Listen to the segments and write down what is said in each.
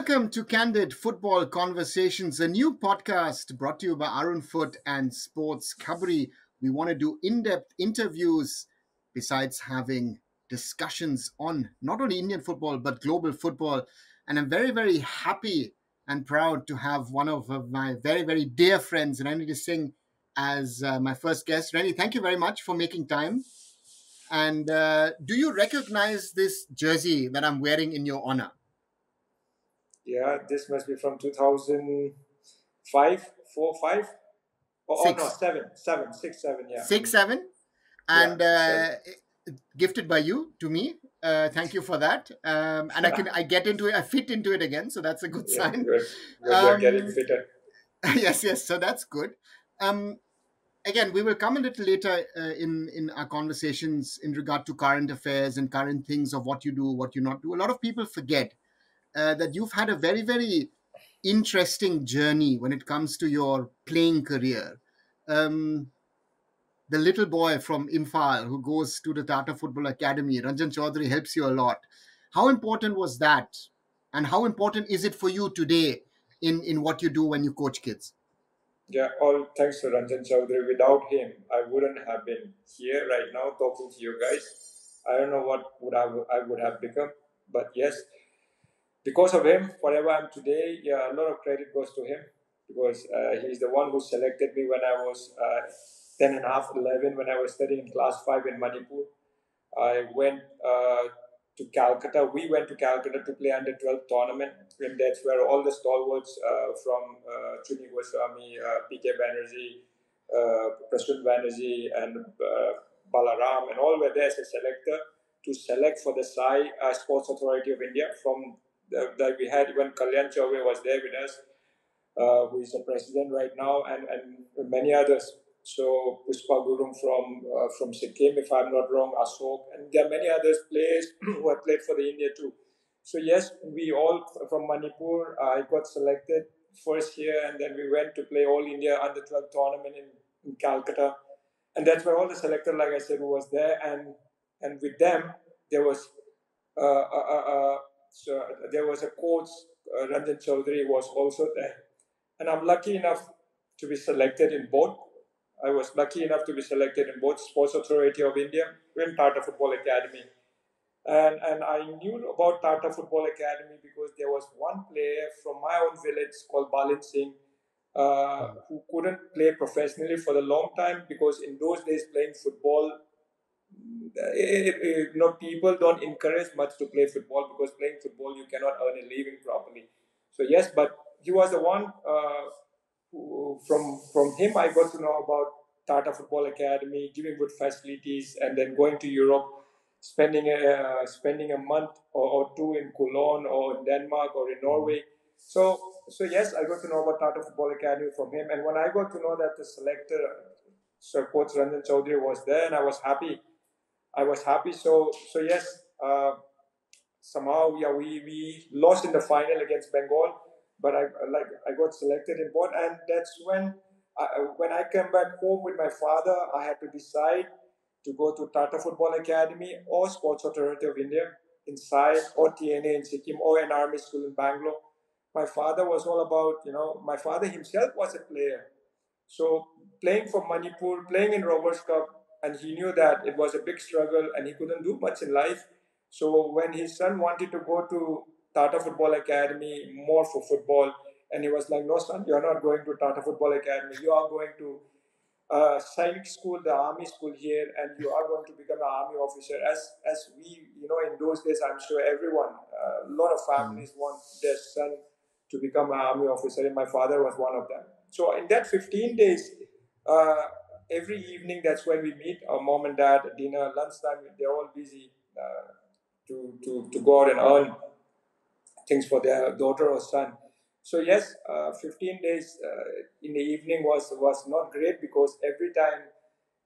Welcome to Candid Football Conversations, a new podcast brought to you by Arunfoot and Sports Chaudhuri. We want to do in-depth interviews besides having discussions on not only Indian football but global football. And I'm very, very happy and proud to have one of my very, very dear friends, Renedy Singh, as my first guest. Renedy, thank you very much for making time. And do you recognize this jersey that I'm wearing in your honor? Yeah, this must be from 2005, 4, 5? Oh, no, 7, 7, 6, 7, yeah. 6, 7? And Yeah, gifted by you to me. Thank you for that. And I get into it, I fit into it again, so that's a good yeah, sign. good. You're getting fitter. Yes, so that's good. Again, we will come a little later in our conversations in regard to current affairs and current things of what you do, what you not do. A lot of people forget that you've had a very, very interesting journey when it comes to your playing career. The little boy from Imphal who goes to the Tata Football Academy, Ranjan Chaudhuri, helps you a lot. How important was that? And how important is it for you today in what you do when you coach kids? Yeah, all thanks to Ranjan Chaudhuri. Without him, I wouldn't have been here right now talking to you guys. I don't know what I would have become, but yes, because of him, whatever I'm today, yeah, a lot of credit goes to him because he's the one who selected me when I was 10 and a half, 11, when I was studying in class 5 in Manipur. I went to Calcutta. We went to Calcutta to play under 12 tournament, and that's where all the stalwarts from Chuni Goswami, PK Banerjee, Prasun Banerjee, and Balaram, and all were there as a selector to select for the SAI Sports Authority of India. From that we had even Kalyan Chauve was there with us, who is the president right now, and many others. So Pushpa Gurum from Sikkim, if I'm not wrong, Ashok, and there are many others players who have played for the India too. So yes, we all from Manipur. I got selected first year, and then we went to play All India Under 12 tournament in Calcutta, and that's where all the selector, like I said, who was there, and with them there was so there was a coach, Ranjan Chaudhuri was also there, and I'm lucky enough to be selected in both. I was lucky enough to be selected in both Sports Authority of India and Tata Football Academy. And I knew about Tata Football Academy because there was one player from my own village called Renedy Singh who couldn't play professionally for a long time because in those days playing football, people don't encourage much to play football because playing football you cannot earn a living properly. So yes, but he was the one from him I got to know about Tata Football Academy, giving good facilities, and then going to Europe, spending a month or two in Cologne or in Denmark or in Norway. So yes, I got to know about Tata Football Academy from him, and when I got to know that the selector, Sir Coach Ranjan Chaudhuri, was there, and I was happy. So yes, somehow we lost in the final against Bengal, but I got selected in both, and that's when I came back home with my father, I had to decide to go to Tata Football Academy or Sports Authority of India in Sai or TNA in Sikkim or an army school in Bangalore. My father was all about, my father himself was a player. So playing for Manipur, playing in Rovers Cup, and he knew that it was a big struggle and he couldn't do much in life. So when his son wanted to go to Tata Football Academy more for football, and he was like, "No, son, you're not going to Tata Football Academy. You are going to Sainik school, the army school here, and you are going to become an army officer." As we, in those days, I'm sure everyone, a lot of families want their son to become an army officer, and my father was one of them. So in that 15 days, uh, every evening, that's when we meet. Our mom and dad, dinner, lunchtime, they're all busy to go out and earn things for their daughter or son. So yes, 15 days in the evening was not great because every time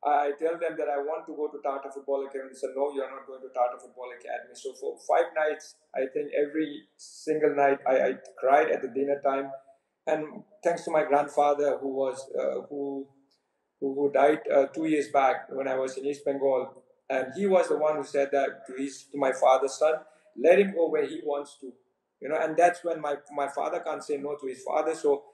I tell them that I want to go to Tata Football Academy, they say, "No, you're not going to Tata Football Academy." So for 5 nights, I think every single night I cried at the dinner time. And thanks to my grandfather who died 2 years back when I was in East Bengal, and he was the one who said that to my father's son, let him go where he wants to. And that's when my father can't say no to his father. So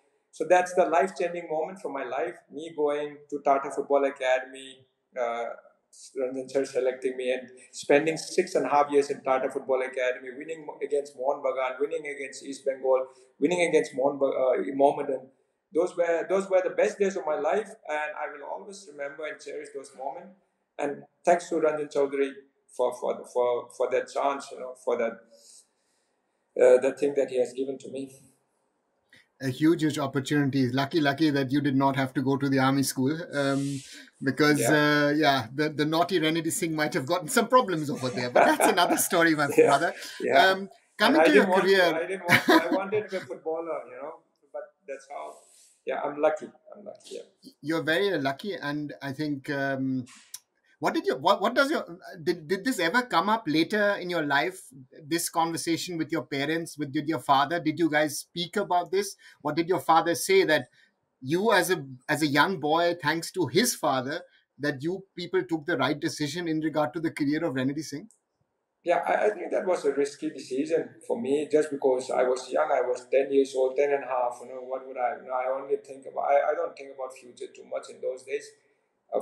that's the life-changing moment for my life. Me going to Tata Football Academy, Ranjan sir selecting me, and spending 6.5 years in Tata Football Academy, winning against Mohun Bagan, winning against East Bengal, winning against Mohammedan. Those were the best days of my life, and I will always remember and cherish those moments. And thanks to Ranjan Chaudhuri for that chance, for that thing that he has given to me. A huge opportunity. Lucky that you did not have to go to the army school, because the naughty Renedy Singh might have gotten some problems over there. But that's another story, my brother. Yeah. Coming to your career, I didn't want to. I wanted to be a footballer, but that's how. Yeah, I'm lucky. Yeah. You're very lucky, and I think. What does your did this ever come up later in your life, this conversation with your parents, with your father? Did you guys speak about this? What did your father say, that you as a young boy, thanks to his father, that you people took the right decision in regard to the career of Renedy Singh? Yeah, I think that was a risky decision for me, just because I was young. I was 10 years old, 10 and a half. What would I, I only think about, I don't think about future too much in those days.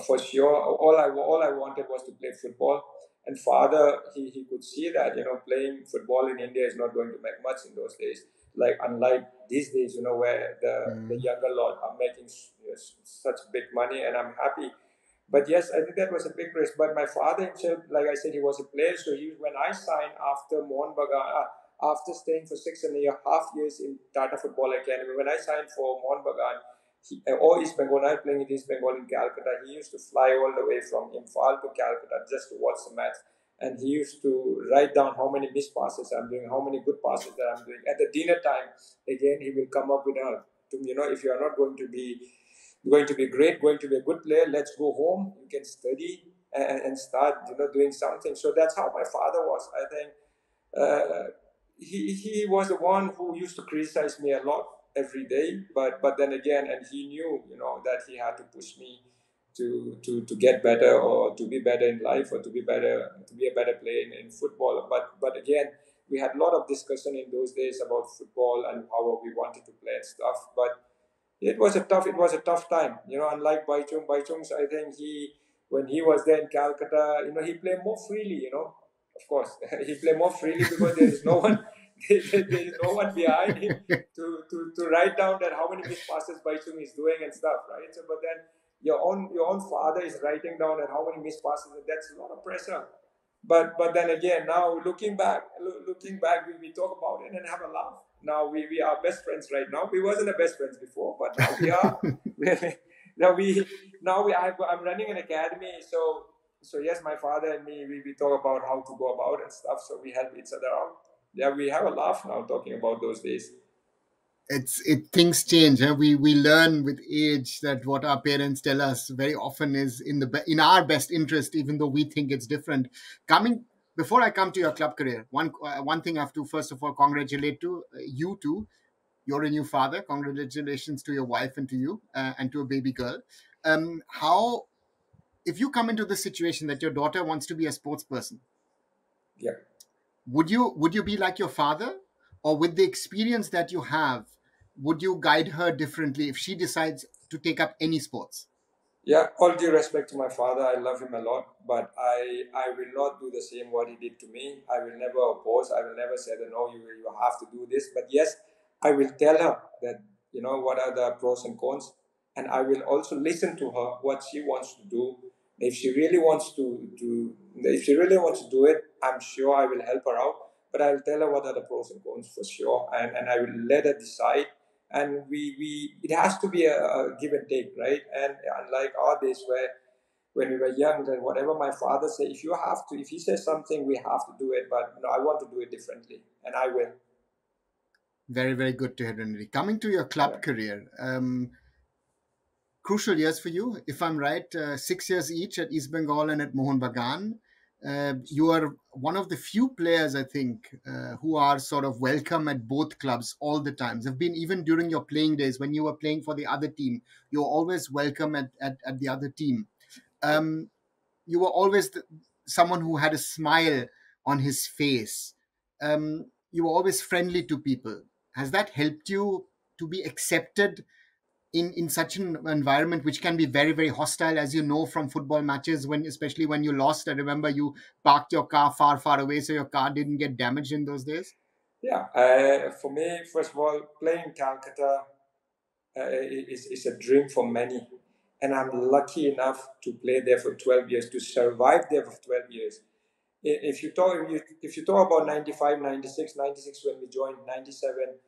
For sure, all I wanted was to play football. And father, he could see that, playing football in India is not going to make much in those days. Like, unlike these days, where the younger lot are making such big money, and I'm happy. But yes, I think that was a big risk. But my father himself, like I said, he was a player. So when I signed after Mohun Bagan, after staying for 6.5 years in Tata Football Academy, when I signed for Mohun Bagan, or East Bengal, I playing in East Bengal in Calcutta, he used to fly all the way from Imphal to Calcutta just to watch the match. And he used to write down how many missed passes I'm doing, how many good passes that I'm doing. At the dinner time, again, he will come up with if you are not going to be great, going to be a good player, let's go home. You can study and start, doing something. So that's how my father was. I think he was the one who used to criticize me a lot every day, but then again, and he knew, that he had to push me to get better, or to be better in life, or to be a better player in football. But again, we had a lot of discussion in those days about football and how we wanted to play and stuff. But it was a tough time. Unlike Baichung, I think when he was there in Calcutta, he played more freely. Of course, he played more freely because there is no one. There is no one behind him to write down that how many missed passes Baichung is doing and stuff, right? So, but then your own father is writing down that how many missed passes, and that's a lot of pressure. But then again, now looking back, we talk about it and have a laugh. Now we are best friends right now. We wasn't the best friends before, but now we are. I'm running an academy, so yes, my father and me, we talk about how to go about and stuff. So we help each other out. Yeah, we have a laugh now talking about those days. Things change. We learn with age that what our parents tell us very often is in our best interest, even though we think it's different. Before I come to your club career, one thing I have to first of all congratulate you two. You're a new father. Congratulations to your wife and to you, and to a baby girl. How, if you come into the situation that your daughter wants to be a sports person, yeah, would you be like your father, or with the experience that you have, would you guide her differently if she decides to take up any sports? Yeah, all due respect to my father, I love him a lot, but I will not do the same what he did to me. I will never oppose. I will never say that no, you have to do this. But yes, I will tell her that what are the pros and cons, and I will also listen to her what she wants to do. If she really wants to do it, I'm sure I will help her out. But I will tell her what are the pros and cons for sure, and I will let her decide. And we it has to be a give and take, right? And unlike our days where when we were young, then whatever my father said, if he says something, we have to do it. But no, I want to do it differently, and I will. Very, very good to hear, Renedy. Coming to your club career, crucial years for you, if I'm right, 6 years each at East Bengal and at Mohun Bagan. You are one of the few players, I think, who are sort of welcome at both clubs all the times. Have been even during your playing days when you were playing for the other team. You're always welcome at the other team. You were always someone who had a smile on his face. you were always friendly to people. Has that helped you to be accepted in such an environment which can be very, very hostile, as you know from football matches, when especially when you lost? I remember you parked your car far, far away so your car didn't get damaged in those days. Yeah, for me, first of all, playing Calcutta is a dream for many. And I'm lucky enough to play there for 12 years, to survive there for 12 years. If you talk about 95, 96, 96 when we joined, 97,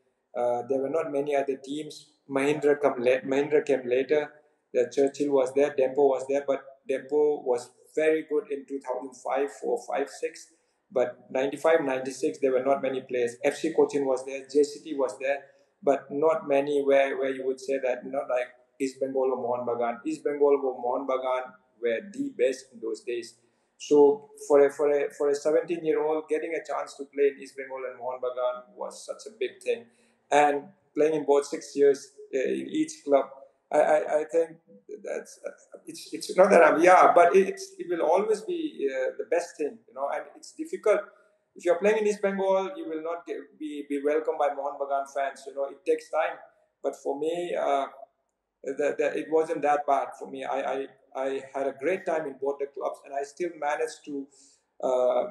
there were not many other teams. Mahindra came later. The Churchill was there, Dempo was there, but Dempo was very good in 2005, 4, 5, 6. But 95, 96, there were not many players. FC Cochin was there, JCT was there, but not many where you would say that, not like East Bengal or Mohun Bagan. East Bengal or Mohun Bagan were the best in those days. So for a 17-year-old, getting a chance to play in East Bengal and Mohun Bagan was such a big thing, and playing in both 6 years in each club, I think that's it's not that I'm but it will always be the best thing, and it's difficult. If you're playing in East Bengal, you will not be welcomed by Mohun Bagan fans. It takes time. But for me, it wasn't that bad for me. I had a great time in both the clubs, and I still managed to uh,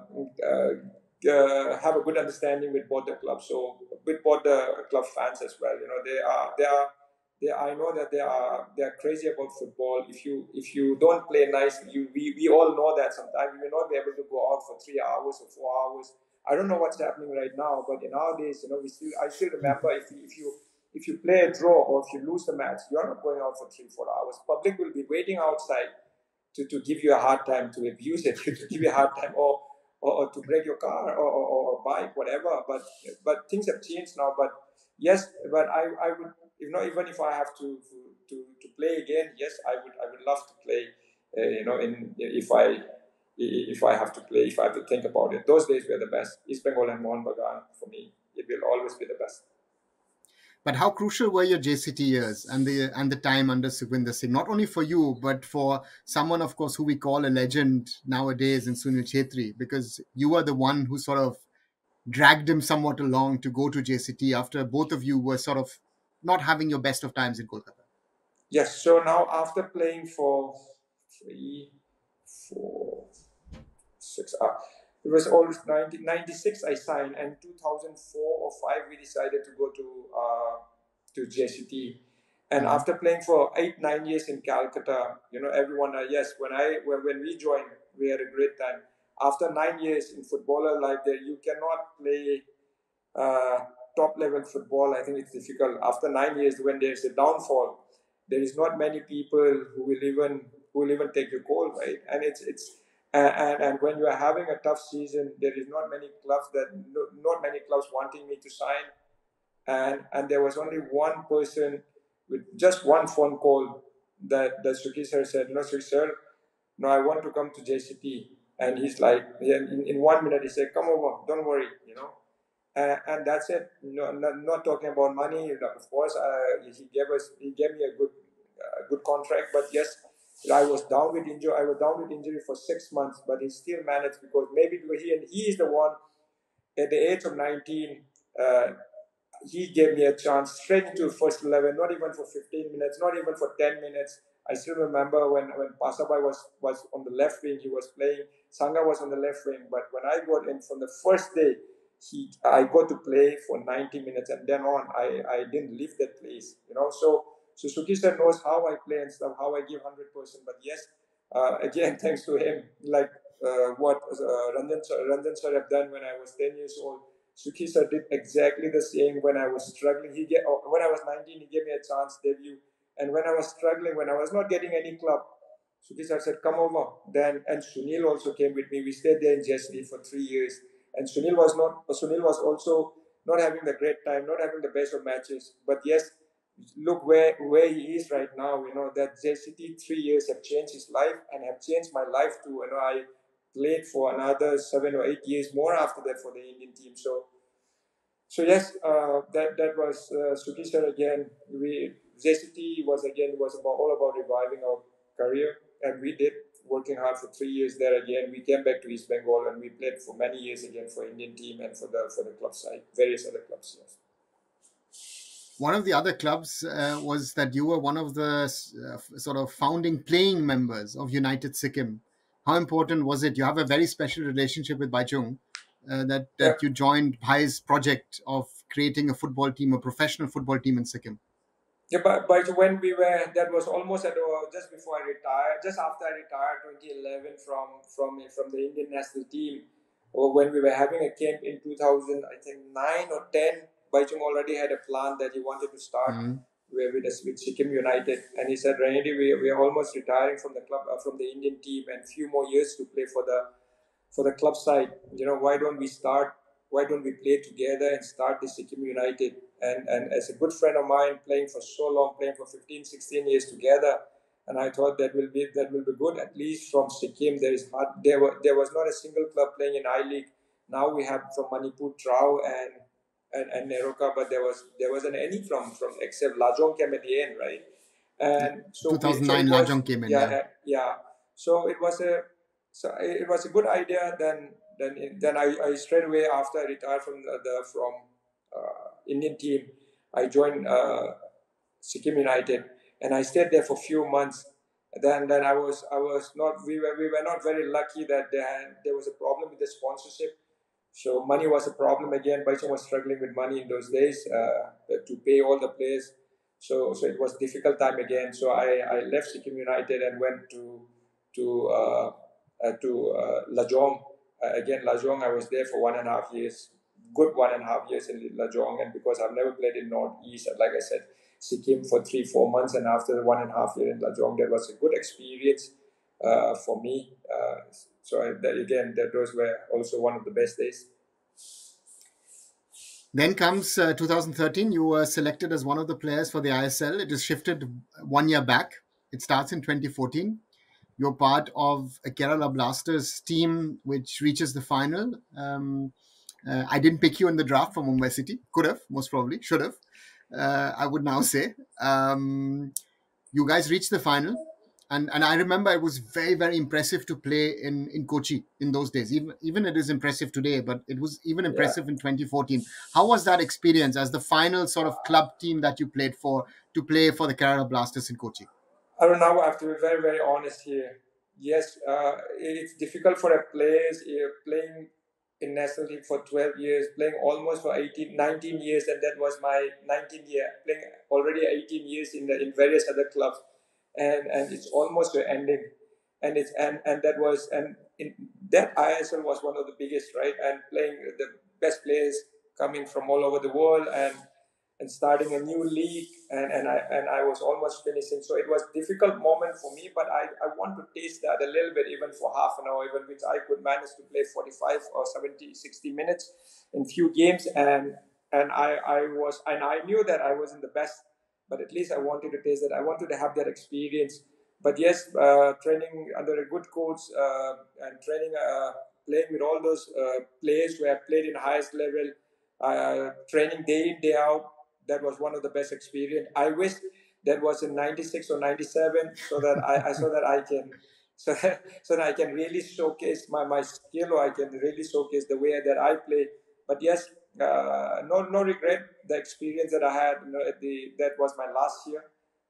have a good understanding with both the clubs. So with both the club fans as well. I know that they are crazy about football. If you don't play nice, we all know that sometimes you may not be able to go out for 3 hours or 4 hours. I don't know what's happening right now, but in nowadays, I still remember if you play a draw or if you lose the match, you're not going out for 3 4 hours. Public will be waiting outside to give you a hard time, to abuse it, to give you a hard time, or to break your car or bike, whatever. But things have changed now. But yes, but I would, even if I have to play again, yes, I would love to play. In if I have to play, if I have to think about it, those days were the best. East Bengal and Mohun Bagan, for me, it will always be the best. But how crucial were your JCT years and the time under Sukhvinder Singh, not only for you, but for someone, of course, who we call a legend nowadays in Sunil Chhetri, because you were the one who sort of dragged him somewhat along to go to JCT after both of you were sort of not having your best of times in Kolkata. Yes. So now after playing for 3, 4, 6, it was always 1996 I signed, and 2004 or 5 we decided to go to JCT. And after playing for 8, 9 years in Calcutta, everyone, yes, when we joined, we had a great time. After 9 years in footballer life, there you cannot play uh, top level football. I think it's difficult. After 9 years, when there's a downfall, there is not many people who will even take your call, right? And it's and when you are having a tough season, there is not many clubs wanting me to sign, and there was only one person with just one phone call that Suki sir said, no, Suki sir, no, I want to come to JCT. And he's like, yeah, in 1 minute, he said, come over, don't worry, and that's it. Not talking about money. Of course, he gave me a good contract. But yes, I was down with injury. I was down with injury for 6 months, but he still managed because he is the one at the age of 19. He gave me a chance straight into first 11, not even for 15 minutes, not even for 10 minutes. I still remember when Pasabai was on the left wing, he was playing. Sangha was on the left wing. But when I got in from the first day, I got to play for 90 minutes, and then on, I didn't leave that place. So Suki sir knows how I play and stuff, how I give 100%. But yes, again, thanks to him, like what Ranjan sir have done when I was 10 years old. Suki sir did exactly the same when I was struggling. When I was 19, he gave me a chance debut, and when I was struggling, when I was not getting any club, Suki sir said, "Come over." And Sunil also came with me. We stayed there in Jesney for 3 years, and Sunil was also not having the great time, not having the best of matches. But yes, look where he is right now. That JCT 3 years have changed his life and have changed my life too. I played for another 7 or 8 years more after that for the Indian team. So yes, that was Suki sir again. JCT was about all about reviving our career, and we did. working hard for 3 years there again. We came back to East Bengal and we played for many years again for Indian team and for the club side, various other clubs. Yes. One of the other clubs was that you were one of the sort of founding playing members of United Sikkim. How important was it? You have a very special relationship with Baichung, that you joined Bhai's project of creating a football team, a professional football team in Sikkim. Yeah, but when we were, that was almost at just before I retired, just after I retired, 2011 from the Indian national team, or when we were having a camp in 2000, I think 9 or 10, Baichung already had a plan that he wanted to start with Sikkim United, and he said, Renedy, we are almost retiring from the club, from the Indian team, and few more years to play for the club side. Why don't we start? Why don't we play together and start the Sikkim United? And as a good friend of mine, playing for so long, playing for 15, 16 years together, and I thought that will be good. At least from Sikkim, there was not a single club playing in I League. Now we have from Manipur, Trau and Neroka, but there wasn't any from except Lajong came at the end, right? And so 2009 Lajong came in. Yeah. So it was a good idea. Then I straight away after I retired from Indian team, I joined Sikkim United, and I stayed there for a few months. Then I was not we were not very lucky that there was a problem with the sponsorship. So money was a problem again. Baichung was struggling with money in those days to pay all the players. So it was difficult time again. So I left Sikkim United and went to Lajong. Again, Lajong, I was there for 1.5 years, good 1.5 years in Lajong, and because I've never played in Northeast, like I said, Sikkim for 3-4 months, and after the 1.5 year in Lajong, that was a good experience for me. Those were also one of the best days. Then comes 2013. You were selected as one of the players for the ISL. It is shifted 1 year back. It starts in 2014. You're part of a Kerala Blasters team which reaches the final. I didn't pick you in the draft for Mumbai City. Could have, most probably, should have. I would now say. You guys reached the final. And I remember it was very, very impressive to play in Kochi in those days. Even it is impressive today, but it was even impressive in 2014. How was that experience as the final sort of club team that you played for to play for the Kerala Blasters in Kochi? Arunava, I have to be very, very honest here. Yes, it's difficult for a player playing in national team for 12 years, playing almost for 19 years, and that was my 19th year, playing already 18 years in various other clubs, and it's almost the ending, and that ISL was one of the biggest, right, and playing the best players coming from all over the world, and starting a new league, and I was almost finishing. So it was a difficult moment for me, but I want to taste that a little bit, even for half an hour, even which I could manage to play 45 or 70, 60 minutes in few games, and I knew that I wasn't the best, but at least I wanted to taste that. I wanted to have that experience. But yes, training under a good coach and playing with all those players who have played in the highest level, training day in, day out, that was one of the best experience. I wish that was in 96 or 97 so that I can really showcase my skill, or I can really showcase the way that I play. But yes, no regret. The experience that I had, that was my last year.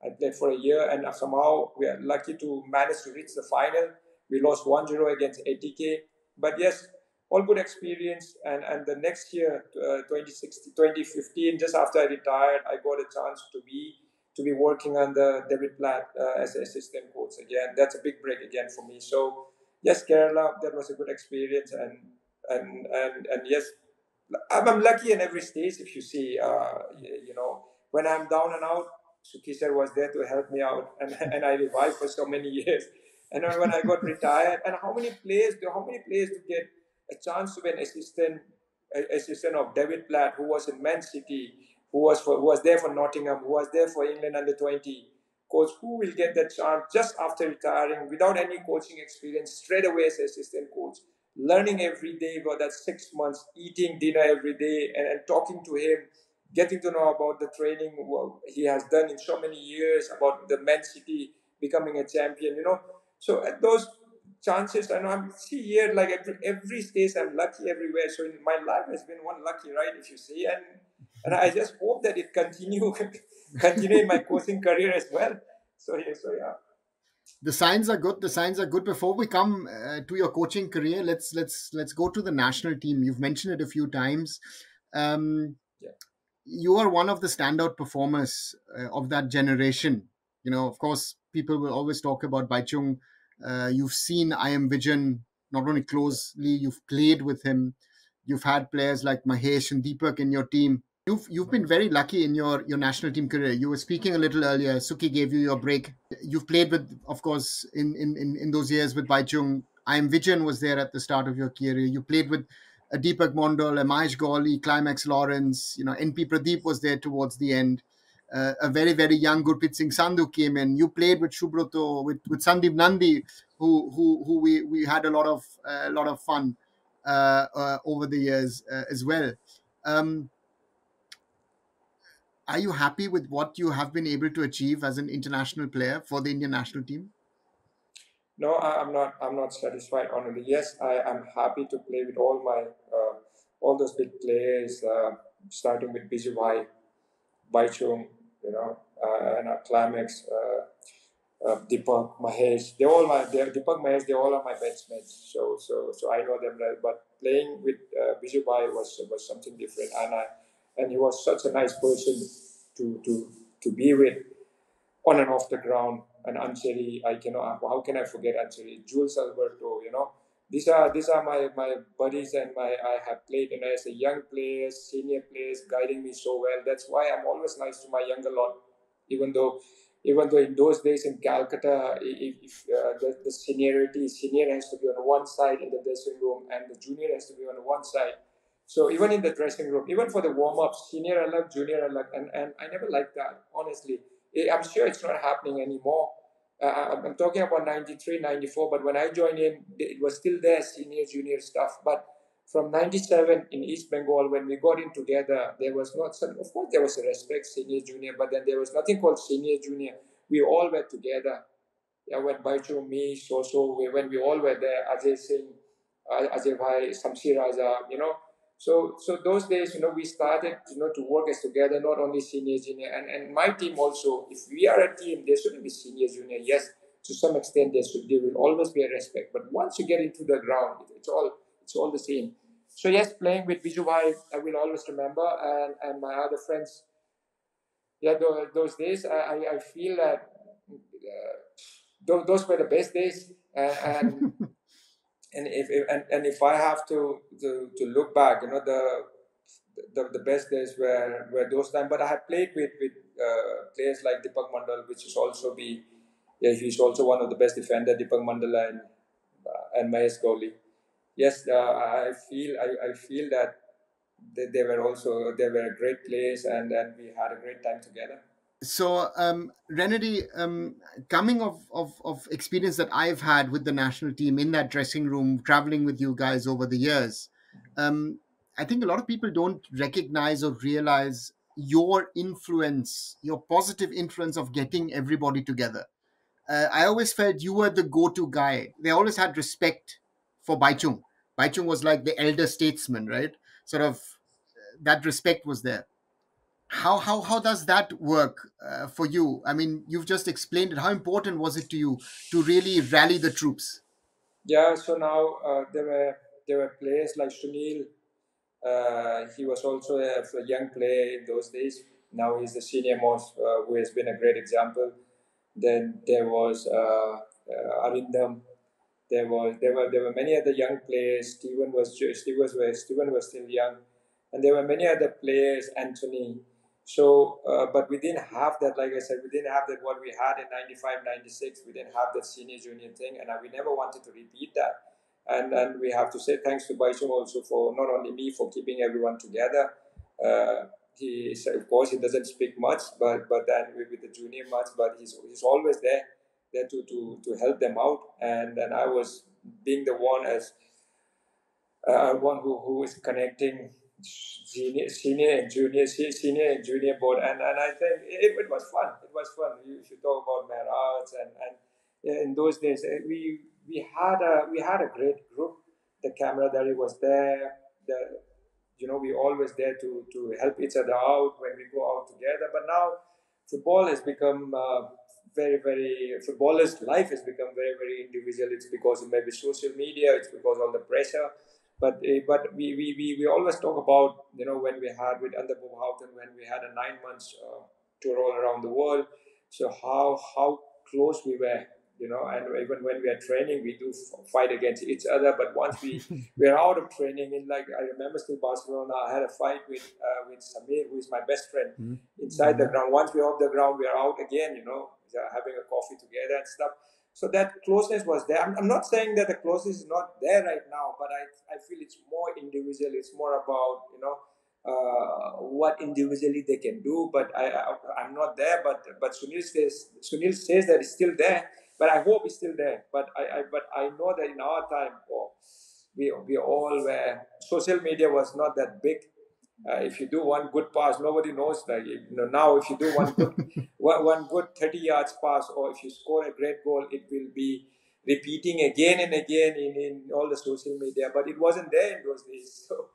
I played for a year, and somehow we are lucky to manage to reach the final. We lost 1-0 against ATK. But yes, all good experience. And the next year, 2015, just after I retired, I got a chance to be working under David Platt as an assistant coach again. That's a big break again for me. So yes, Kerala, that was a good experience, and yes, I'm lucky in every stage. If you see, when I'm down and out, Suki sir was there to help me out, and I revived for so many years. And then when I got retired, and how many players to get a chance to be an assistant of David Platt, who was in Man City, who was there for Nottingham, who was there for England under 20. Coach, who will get that chance just after retiring without any coaching experience, straight away as assistant coach, learning every day for that 6 months, eating dinner every day, and talking to him, getting to know about the training he has done in so many years, about the Man City becoming a champion, So at those chances. I know I'm see here like every stage I'm lucky everywhere. So in my life has been one lucky, right? If you see, and I just hope that it continue in my coaching career as well. So yeah. The signs are good. The signs are good. Before we come to your coaching career, let's go to the national team. You've mentioned it a few times. Um, Yeah. you are one of the standout performers of that generation. Of course, people will always talk about Baichung. You've seen I Am Vijan not only closely, you've played with him. You've had players like Mahesh and Deepak in your team. You've been very lucky in your national team career. You were speaking a little earlier. Suki gave you your break. You've played with, of course, in those years with Baichung. I Am Vijan was there at the start of your career. You played with Deepak Mondal, Mahesh Gawli, Climax Lawrence, NP Pradeep was there towards the end. A very, very young Gurpreet Singh Sandhu came in. You played with Shubroto, with Sandeep Nandi, who we had a lot of fun over the years as well. Um, are you happy with what you have been able to achieve as an international player for the Indian national team? No, I'm not. I'm not satisfied. Honestly, yes, I am happy to play with all those big players, starting with Bijubhai, Baichung, and Climax, Deepak, Mahesh. Deepak, Mahesh. They all are my benchmates. So I know them well. But playing with Bijubhai was something different, and he was such a nice person to be with on and off the ground. And Ancheri, how can I forget Ancheri? Jules Alberto, these are my buddies, and I have played, and as a young players, senior players, guiding me so well. That's why I'm always nice to my younger lot, even though. Even though in those days in Calcutta, if the senior has to be on one side in the dressing room and the junior has to be on one side. So even in the dressing room, even for the warm ups, senior alert, junior alert, and I never liked that, honestly. I'm sure it's not happening anymore. I'm talking about 93, 94, but when I joined in, it was still there, senior, junior stuff. But from 97 in East Bengal, when we got in together, there was not some, of course, there was a respect, senior, junior, but then there was nothing called senior, junior. We all were together. Yeah, when Baichu, me, when we all were there, Ajay Singh, Ajay Bhai, Samsir Raza, So those days, we started, to work as together, not only senior, junior, and my team also. If we are a team, there shouldn't be senior, junior. Yes, to some extent, there will always be a respect. But once you get into the ground, it's all the same. So yes, playing with Biju Bhai, I will always remember, and my other friends. Yeah, those days, I feel that those were the best days, and if I have to look back, the best days were those times. But I have played with players like Deepak Mandal, which is also he's also one of the best defender, Deepak Mandal and Mahesh Gawli. Yes, I feel that they were great players, and we had a great time together. So, Renedy, coming of experience that I've had with the national team in that dressing room, traveling with you guys over the years, um, I think a lot of people don't recognize or realize your influence, your positive influence of getting everybody together. I always felt you were the go-to guy. They always had respect for Baichung. Baichung was like the elder statesman, right? Sort of that respect was there. How does that work for you? I mean, you've just explained it. How important was it to you to really rally the troops? Yeah, so now there were players like Sunil. He was also a young player in those days. Now he's the senior most, who has been a great example. Then there was Arindam. There were many other young players. Steven was still young, and there were many other players. Anthony. So, but we didn't have that. Like I said, we didn't have that what we had in 95, 96. We didn't have that senior junior thing, and we never wanted to repeat that. And we have to say thanks to Baishung also for not only me for keeping everyone together. Of course he doesn't speak much, but then with the junior much, but he's always there to help them out, and I was being the one as one who is connecting senior and junior board, and I think it was fun. It was fun. You should talk about Maharaj and yeah, in those days we we had a great group. The camaraderie was there. The we always there to help each other out when we go out together. But now football has become very very footballers' life has become very very individual. It's because of maybe social media. It's because of the pressure. But we always talk about when we had with under Bob Houghton when we had a 9 months tour all around the world. So how close we were, and even when we are training, we do fight against each other. But once we are out of training, in like I remember still Barcelona, I had a fight with Samir, who is my best friend, inside the ground. Once we're off the ground, we are out again, having a coffee together and stuff. So that closeness was there. I'm not saying that the closeness is not there right now, but I feel it's more individual. It's more about what individually they can do. But I'm not there. But Sunil says that it's still there. But I hope it's still there. But I know that in our time, we all were. Social media was not that big. If you do one good pass, nobody knows that. Now if you do one good 30 yards pass, or if you score a great goal, it will be repeating again and again in all the social media. But it wasn't there in those days. So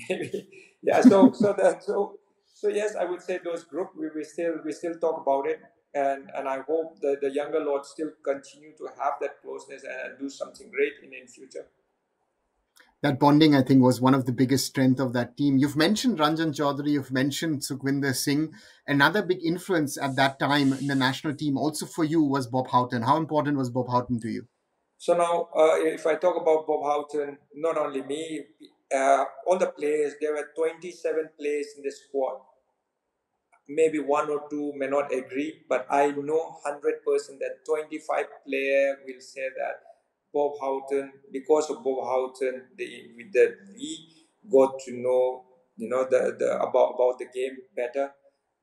maybe yeah. So yes, I would say those group we still talk about it, and I hope that the younger lords still continue to have that closeness and do something great in future. That bonding, I think, was one of the biggest strength of that team. You've mentioned Ranjan Chaudhuri, you've mentioned Sukhwinder Singh. Another big influence at that time in the national team, also for you, was Bob Houghton. How important was Bob Houghton to you? So now, if I talk about Bob Houghton, not only me, all the players, there were 27 players in the squad. Maybe one or two may not agree, but I know 100% that 25 player will say that Bob Houghton, because of Bob Houghton, we got to know, about the game better.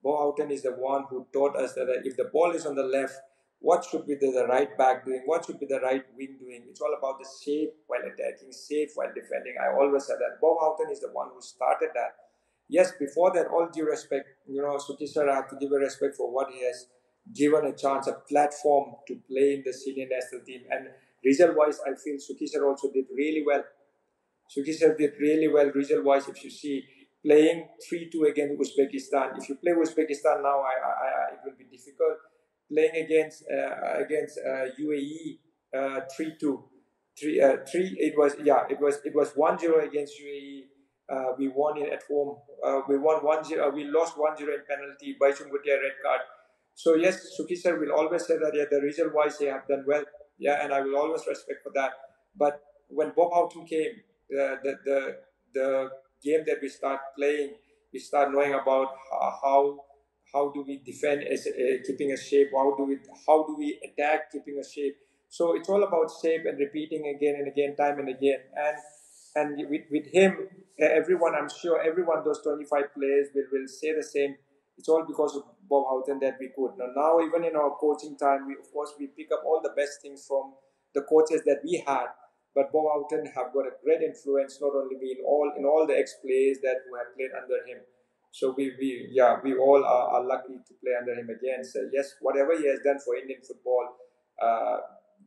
Bob Houghton is the one who taught us that if the ball is on the left, what should be the right back doing? What should be the right wing doing? It's all about the shape while attacking, safe while defending. I always said that Bob Houghton is the one who started that. Yes, before that, all due respect, Suti sir, I have to give a respect for what he has given a chance, a platform to play in the senior national team. And result-wise, I feel Suki sir also did really well. Suki sir did really well result-wise. If you see playing 3-2 against Uzbekistan, if you play Uzbekistan now, it will be difficult. Playing against UAE 3-2, 3. It was 1-0 against UAE. We won it at home. We won 1-0. We lost 1-0 in penalty by Chungutia red card. So yes, Suki sir will always say that the result wise they have done well. Yeah, and I will always respect for that. But when Bob Houghton came, the game that we start playing, we start knowing about how do we defend as keeping a shape. How do we attack keeping a shape. So it's all about shape and repeating again and again, time and again. And with him, everyone, I'm sure everyone, those 25 players will say the same. It's all because of Bob Houghton that we could. Now even in our coaching time, we pick up all the best things from the coaches that we had. But Bob Houghton have got a great influence, not only me, in all the ex-players that who have played under him. So we all are lucky to play under him again. So yes, whatever he has done for Indian football,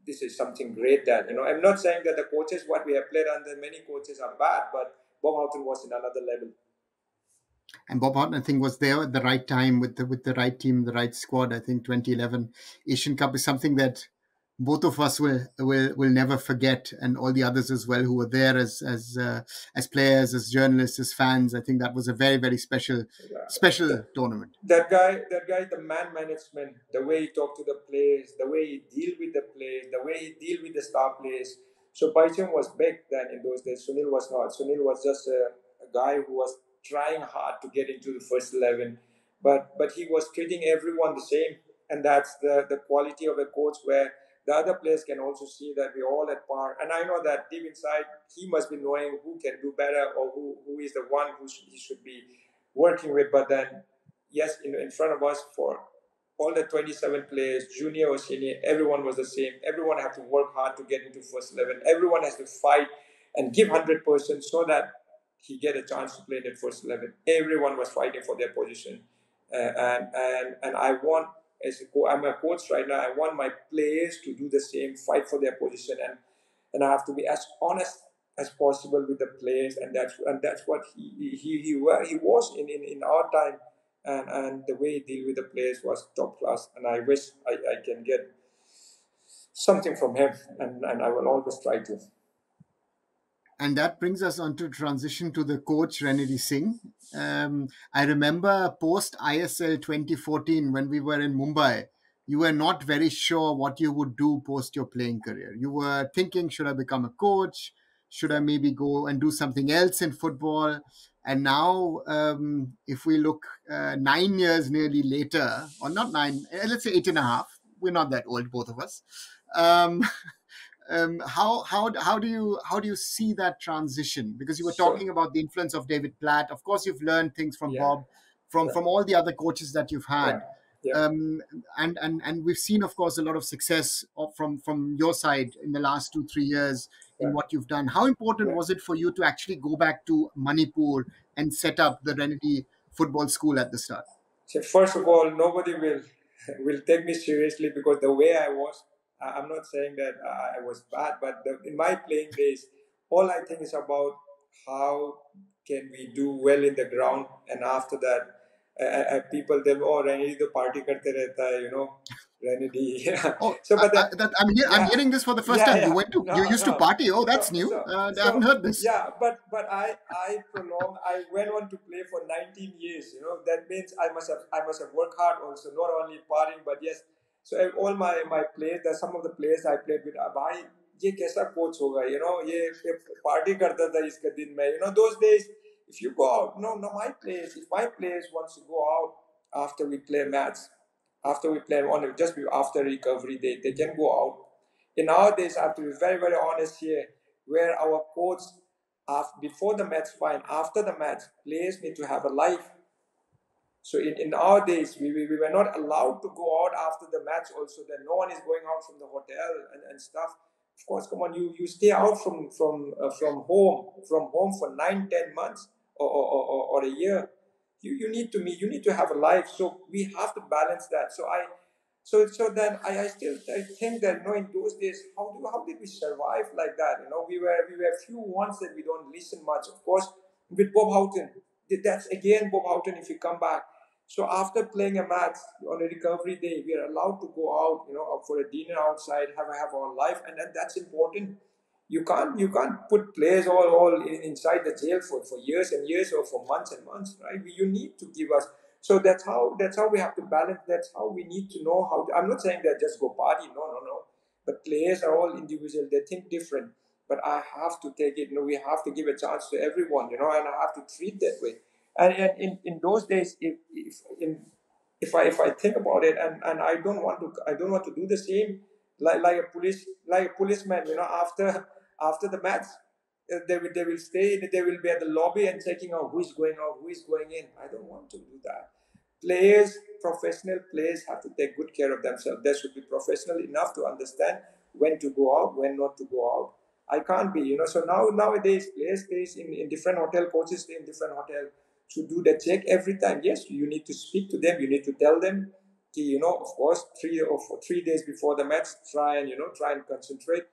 this is something great. That I'm not saying that the coaches what we have played under, many coaches are bad, but Bob Houghton was in another level. And Bob Houghton, I think, was there at the right time with the right team, the right squad. I think 2011 Asian Cup is something that both of us will never forget, and all the others as well who were there as players, as journalists, as fans. I think that was a very very special tournament. That guy, the man management, the way he talked to the players, the way he deal with the players, the way he deal with the star players. So Baichung was big then in those days. Sunil was not. Sunil was just a guy who was trying hard to get into the first 11, but he was treating everyone the same, and that's the quality of a coach where the other players can also see that we're all at par. And I know that deep inside he must be knowing who can do better or who is the one he should be working with. But then, yes, in front of us, for all the 27 players, junior or senior, everyone was the same. Everyone had to work hard to get into first 11. Everyone has to fight and give 100% so that he get a chance to play in that first 11. Everyone was fighting for their position. And I want, I'm a coach right now, I want my players to do the same, fight for their position. and I have to be as honest as possible with the players, and that's what he was in our time, and the way he deal with the players was top class, and I wish I can get something from him, and I will always try to. And that brings us on to transition to the coach, Renedy Singh. I remember post ISL 2014 when we were in Mumbai, you were not very sure what you would do post your playing career. You were thinking, should I become a coach? Should I maybe go and do something else in football? And now, if we look 9 years nearly later, or not nine, let's say 8.5, we're not that old, both of us. Um, how do you see that transition? Because you were So talking about the influence of David Platt. Of course, you've learned things from yeah, Bob, from right, from all the other coaches that you've right, had, yeah, and we've seen, of course, a lot of success from your side in the last 2-3 years in right, what you've done. How important right. was it for you to actually go back to Manipur and set up the Renedy Football School at the start? So first of all, nobody will will take me seriously because the way I was. I'm not saying that I was bad, but in my playing days, all I think is about how can we do well in the ground, and after that, people they oh Renedy the party karte rehta hai, Renedy. Yeah. Oh, So, but then I'm yeah, hearing this for the first yeah, time. yeah. You No, used to no. party. Oh, So, that's new. so, I haven't so, heard this. yeah. But I prolonged. I went on to play for 19 years. That means I must have worked hard also, not only partying, but yes. So all my players, there's some of the players I played with. भाई ये कैसा coach होगा? ये party करता था इसके दिन में. Those days, if you go out, no, my players. If my players wants to go out after we play match, after we play on just after recovery, they can go out. In nowadays, I have to be very, very honest here, where our coach, before the match, fine. After the match, players need to have a life. So in our days, we were not allowed to go out after the match also. That no one is going out from the hotel and stuff. Of course, come on, you stay out from home for 9, 10 months or a year. You need to meet. You need to have a life. So we have to balance that. So then I still I think that in those days how did we survive like that? We were few ones that we don't listen much. Of course, with Bob Houghton, that's again Bob Houghton. If you come back, so after playing a match on a recovery day, we are allowed to go out, out for a dinner outside, have our life, and then that's important. You can't put players all inside the jail for years and years or for months and months, right? You need to give us. So that's how we have to balance. That's how we need to know how. I'm not saying that just go party. No. But players are all individual. They think different. But I have to take it. We have to give a chance to everyone. And I have to treat that way. And in those days, if I think about it, and I don't want to do the same like a policeman. After the match, they will stay. They will be at the lobby and checking out who is going out, who is going in. I don't want to do that. Professional players have to take good care of themselves. They should be professional enough to understand when to go out, when not to go out. I can't be. So nowadays, players stays in different hotel, coaches stay in different hotel to do the check every time. Yes, you need to speak to them. You need to tell them. Of course, 3 days before the match, try and concentrate.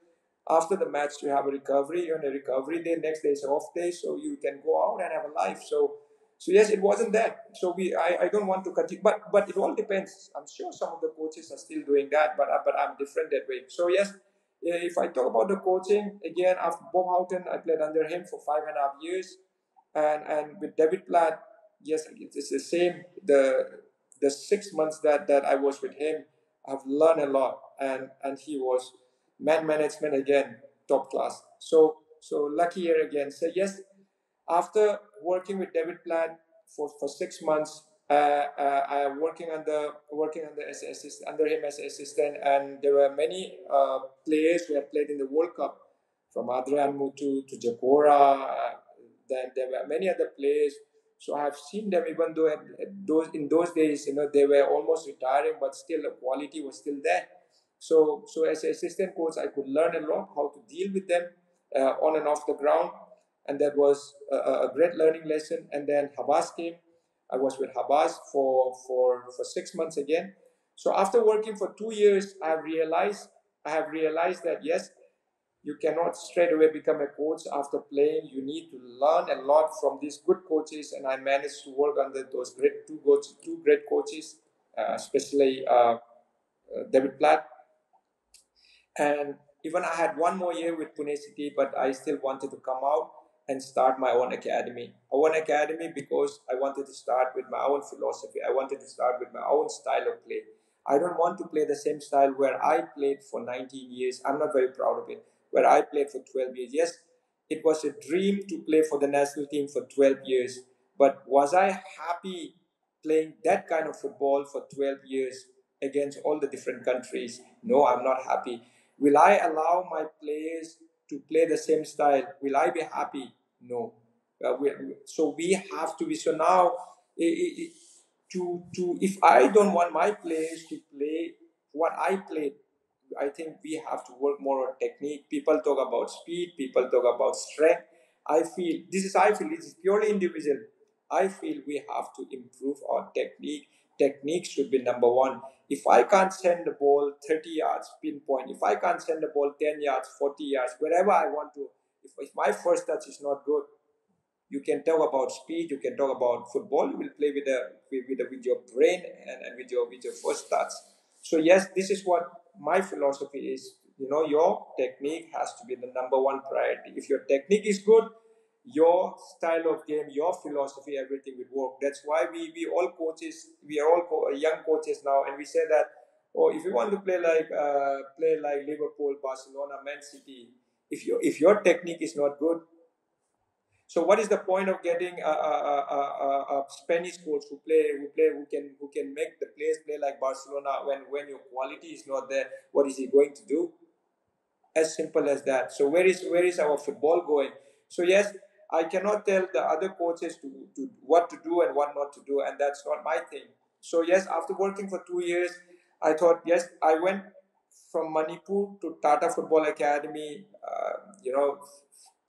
After the match, you have a recovery. On a recovery day, next day is an off day, so you can go out and have a life. So yes, it wasn't that. So I don't want to continue, but it all depends. I'm sure some of the coaches are still doing that, but I'm different that way. So yes, if I talk about the coaching again, after Bob Houghton, I played under him for 5.5 years, and with David Platt, yes, it's the same. The 6 months that I was with him, I've learned a lot, and he was man management again, top class. So lucky here again. So yes, after working with David Platt for 6 months, I working under him as assistant, and there were many players who had played in the World Cup, from Adrian Mutu to Jacora. Then there were many other players. So I have seen them, even though in those days, they were almost retiring, but still the quality was still there. So as an assistant coach, I could learn a lot how to deal with them on and off the ground, and that was a great learning lesson. And then Habas came. I was with Habas for 6 months again. So after working for 2 years, I have realized that yes, You cannot straight away become a coach after playing. You need to learn a lot from these good coaches, and I managed to work under those two great coaches, especially David Platt. And even I had one more year with Pune City, but I still wanted to come out and start my own academy. I own academy because I wanted to start with my own philosophy. I wanted to start with my own style of play. I don't want to play the same style where I played for 19 years. I'm not very proud of it. Where I played for 12 years. Yes, it was a dream to play for the national team for 12 years. But was I happy playing that kind of football for 12 years against all the different countries? No, I'm not happy. Will I allow my players to play the same style? Will I be happy? No. So we have to be. So now, if I don't want my players to play what I played, I think we have to work more on technique. People talk about speed. People talk about strength. I feel this is purely individual. I feel we have to improve our technique. Technique should be number one. If I can't send the ball 30 yards pinpoint, if I can't send the ball 10 yards, 40 yards, wherever I want to, if my first touch is not good, you can talk about speed, you can talk about football, you will play with your brain and with your first touch. So yes, this is what my philosophy is. Your technique has to be the number one priority. If your technique is good, your style of game, your philosophy, everything will work. That's why we all coaches, we are all young coaches now, and we say that, oh, if you want to play like Liverpool, Barcelona, Man City, if your technique is not good, so what is the point of getting a Spanish coach who can make the players play like Barcelona when your quality is not there? What is he going to do? As simple as that. So where is our football going? So yes, I cannot tell the other coaches to what to do and what not to do, and that's not my thing. So yes, after working for 2 years, I thought yes, I went from Manipur to Tata Football Academy.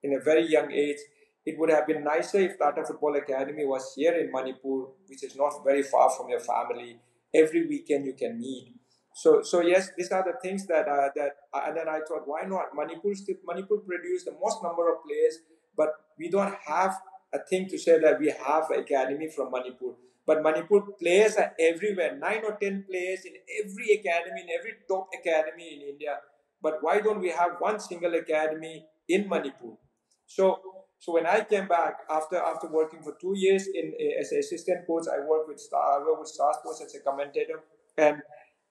In a very young age. It would have been nicer if Tata Football Academy was here in Manipur, which is not very far from your family. Every weekend you can meet. So yes, these are the things and then I thought, why not? Manipur produced the most number of players, but we don't have a thing to say that we have an academy from Manipur. But Manipur players are everywhere, 9 or 10 players in every academy, in every top academy in India. But why don't we have one single academy in Manipur? So when I came back after working for 2 years as an assistant coach, I worked with Star Sports as a commentator, and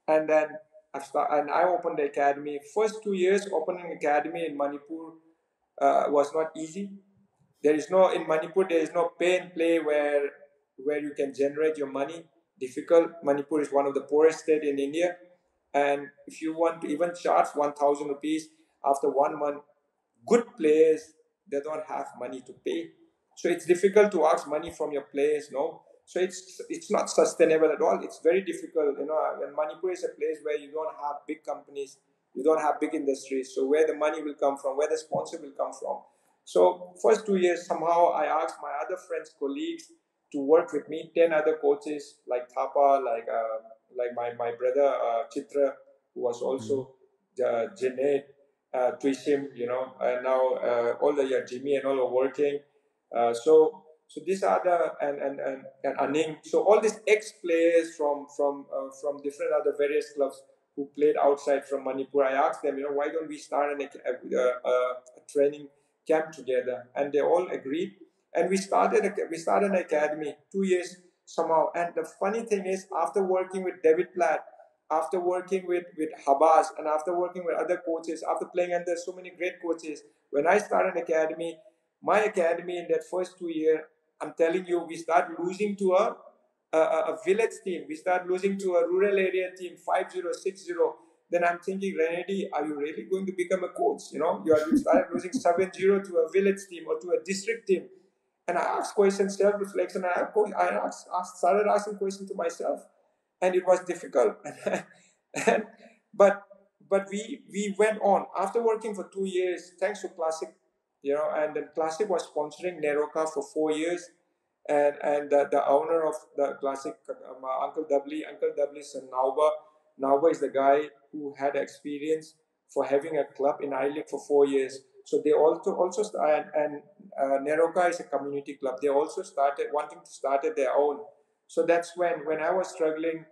and then I opened the academy. First 2 years opening academy in Manipur was not easy. In Manipur there is no pay and play where you can generate your money. Difficult. Manipur is one of the poorest state in India, and if you want to even charge 1,000 rupees after 1 month, good players, they don't have money to pay. So it's difficult to ask money from your players, no. So it's not sustainable at all. It's very difficult, and Manipur is a place where you don't have big companies, you don't have big industries. So where the money will come from, where the sponsor will come from. So first 2 years, somehow I asked my other friends, colleagues, to work with me, 10 other coaches like Thapa, like my brother Chitra, who was also Janet, Twishim, and now all the Jimmy and all are working. So these are and Aning. So all these ex players from different other various clubs who played outside from Manipur. I asked them, why don't we start a training camp together? And they all agreed. And we started an academy 2 years somehow. And the funny thing is, after working with David Platt, after working with Habas, and after working with other coaches, after playing under so many great coaches, when I started academy, my academy in that first 2 years, I'm telling you, we start losing to a village team. We start losing to a rural area team, 5-0, 6-0. Then I'm thinking, Renedy, are you really going to become a coach? You started losing 7-0 to a village team or to a district team. And I asked questions, self-reflection. Started asking questions to myself, and it was difficult. and, but we went on after working for 2 years, thanks to Classic, and then Classic was sponsoring Neroka for 4 years, and the owner of the Classic, Uncle Dudley son Nauba is the guy who had experience for having a club in I-League for 4 years. So they also and Neroka is a community club. They also started wanting to start at their own. So that's when I was struggling.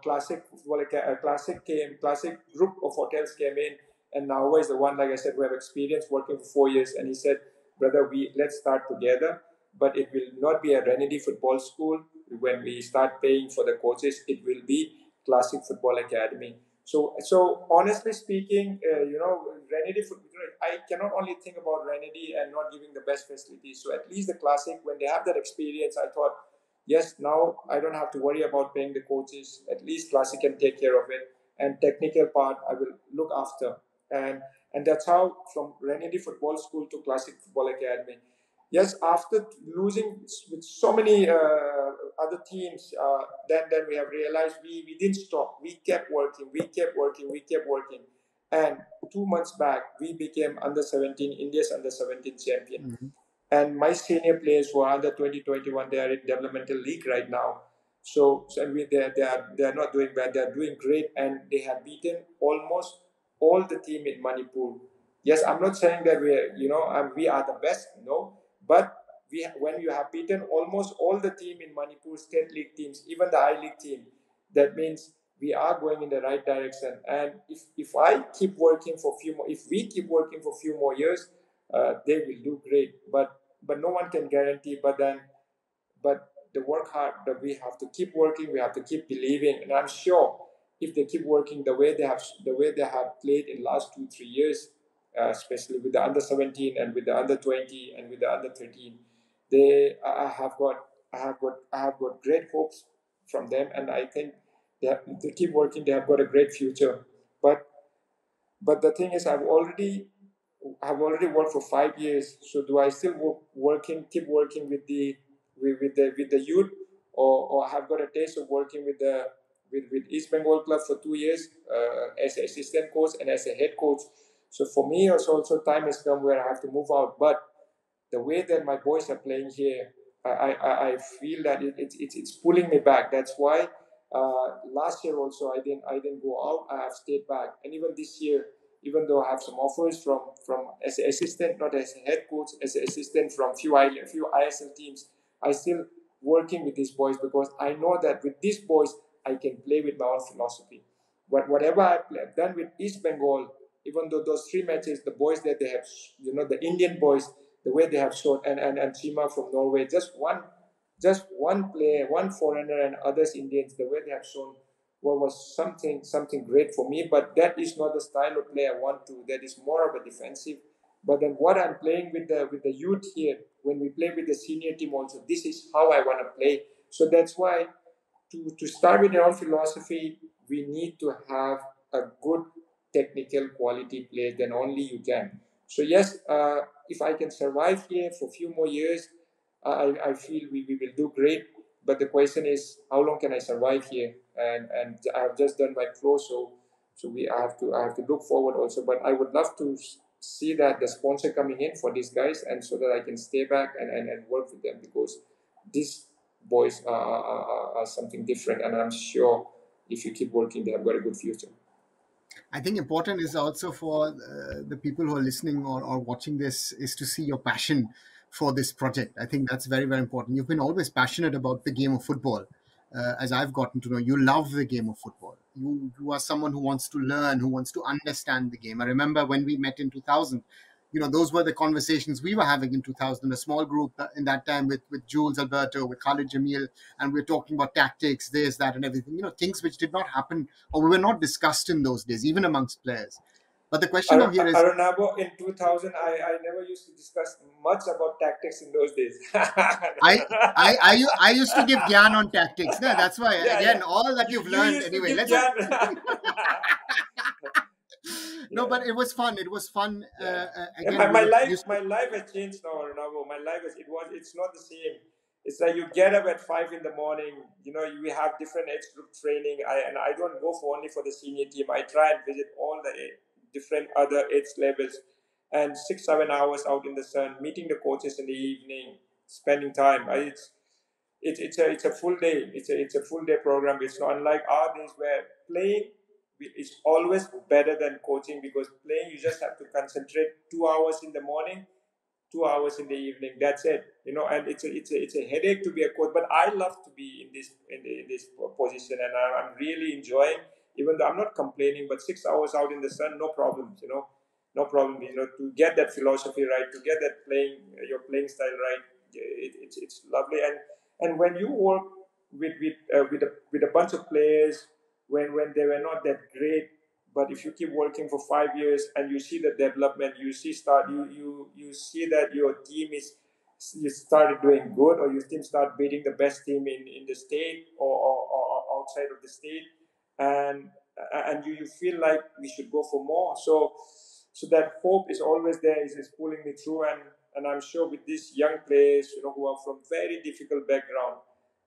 Classic football, a classic group of hotels came in, and now is the one, like I said, who have experience working for 4 years. And he said, "Brother, let's start together, but it will not be a Renedy football school. When we start paying for the coaches, it will be Classic Football Academy." So honestly speaking, Renedy football. I cannot only think about Renedy and not giving the best facilities. So at least the Classic, when they have that experience, I thought, yes, now I don't have to worry about paying the coaches. At least Classic can take care of it, and technical part I will look after. And that's how from Renedy Football School to Classic Football Academy. Yes, after losing with so many other teams, then we have realized we didn't stop. We kept working. And 2 months back, we became under 17, India's under 17 champion. Mm-hmm. And my senior players who are under 2021, they are in developmental league right now. They are not doing bad. They are doing great, and they have beaten almost all the team in Manipur. Yes, I'm not saying that we are the best, no, but when you have beaten almost all the team in Manipur state league teams, even the I League team, that means we are going in the right direction. And if we keep working for a few more years, they will do great. But no one can guarantee. But the work hard, that we have to keep working, we have to keep believing, and I'm sure if they keep working the way they have played in last 2-3 years, especially with the under 17 and with the under 20 and with the under 13, I have got great hopes from them, and I think they keep working. They have got a great future. But the thing is, I've already worked for 5 years. So do I still keep working with the youth, or I have got a taste of working with East Bengal club for 2 years as an assistant coach and as a head coach. So for me, also time has come where I have to move out. But the way that my boys are playing here, I feel that it's pulling me back. That's why last year also I didn't go out. I have stayed back, and even this year, even though I have some offers from as an assistant, not as a head coach, as an assistant from few ISL teams, I still working with these boys because I know that with these boys I can play with my own philosophy. But whatever I've done with East Bengal, even though those 3 matches, the boys that they have, the Indian boys, the way they have shown, and Chima from Norway, just one player, one foreigner, and others Indians, the way they have shown was something great for me. But that is not the style of play I want to. That is more of a defensive. But then what I'm playing with the youth here, when we play with the senior team also, this is how I want to play. So that's why to start with your own philosophy, we need to have a good technical quality player. Then only you can. So yes, if I can survive here for a few more years, I feel we will do great. But the question is, how long can I survive here? And I have just done my pro, so I have to look forward also. But I would love to see that the sponsor coming in for these guys, and so that I can stay back and work with them, because these boys are something different, and I'm sure if you keep working, they have got a good future. I think important is also for the people who are listening or watching this is to see your passion for this project. I think that's very, very important. You've been always passionate about the game of football. As I've gotten to know, you love the game of football. You are someone who wants to learn, who wants to understand the game. I remember when we met in 2000, those were the conversations we were having in 2000, a small group in that time with Jules Alberto, with Khalid Jamil, and we are talking about tactics, this, that, and everything, things which did not happen or we were not discussed in those days, even amongst players. But the question now here is, Arunava, in 2000, I never used to discuss much about tactics in those days. I used to give Gyan on tactics. No, that's why, Yeah, again, yeah. all that You, you've you learned used to anyway. give Let's not. Jan. No, Yeah. but it was fun. It was fun. Yeah. And Again, my, we my were life used to. my life has changed now, Arunava. My life it's not the same. It's like you get up at 5 in the morning. We have different age group training. I don't go for only for the senior team. I try and visit all the different other age levels, and 6-7 hours out in the sun, meeting the coaches in the evening, spending time. It's a full day. It's a full day program. It's not unlike our days where playing, it's always better than coaching, because playing, you just have to concentrate 2 hours in the morning, 2 hours in the evening. That's it, and it's a headache to be a coach. But I love to be in this position, and I'm really enjoying. Even though I'm not complaining, but 6 hours out in the sun, no problems. No problem. To get that philosophy right, to get that your playing style right, it's lovely. And when you work with a bunch of players, when they were not that great, but if you keep working for 5 years and you see the development, you see that your team is you started doing good, or your team start beating the best team in the state, or outside of the state, and you feel like we should go for more. So that hope is always there, is pulling me through. And I'm sure with these young players, who are from very difficult background,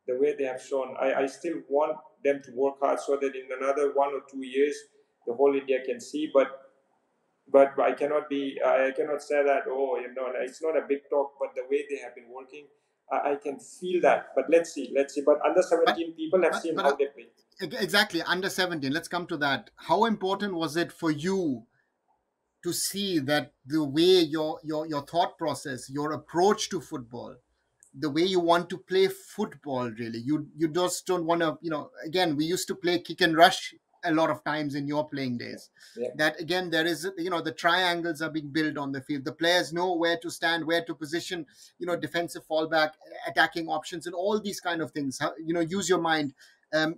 the way they have shown, I still want them to work hard, so that in another 1 or 2 years, the whole India can see. But I cannot say that, it's not a big talk, but the way they have been working, I can feel that. But let's see. But under But 17 people have but seen but how they play. exactly, under 17. Let's come to that. How important was it for you to see that the way your thought process, your approach to football, the way you want to play football, really, you just don't want to, again, we used to play kick and rush a lot of times in your playing days. Yeah. That again, there is, the triangles are being built on the field, the players know where to stand, where to position, defensive fallback, attacking options, and all these kind of things. Use your mind.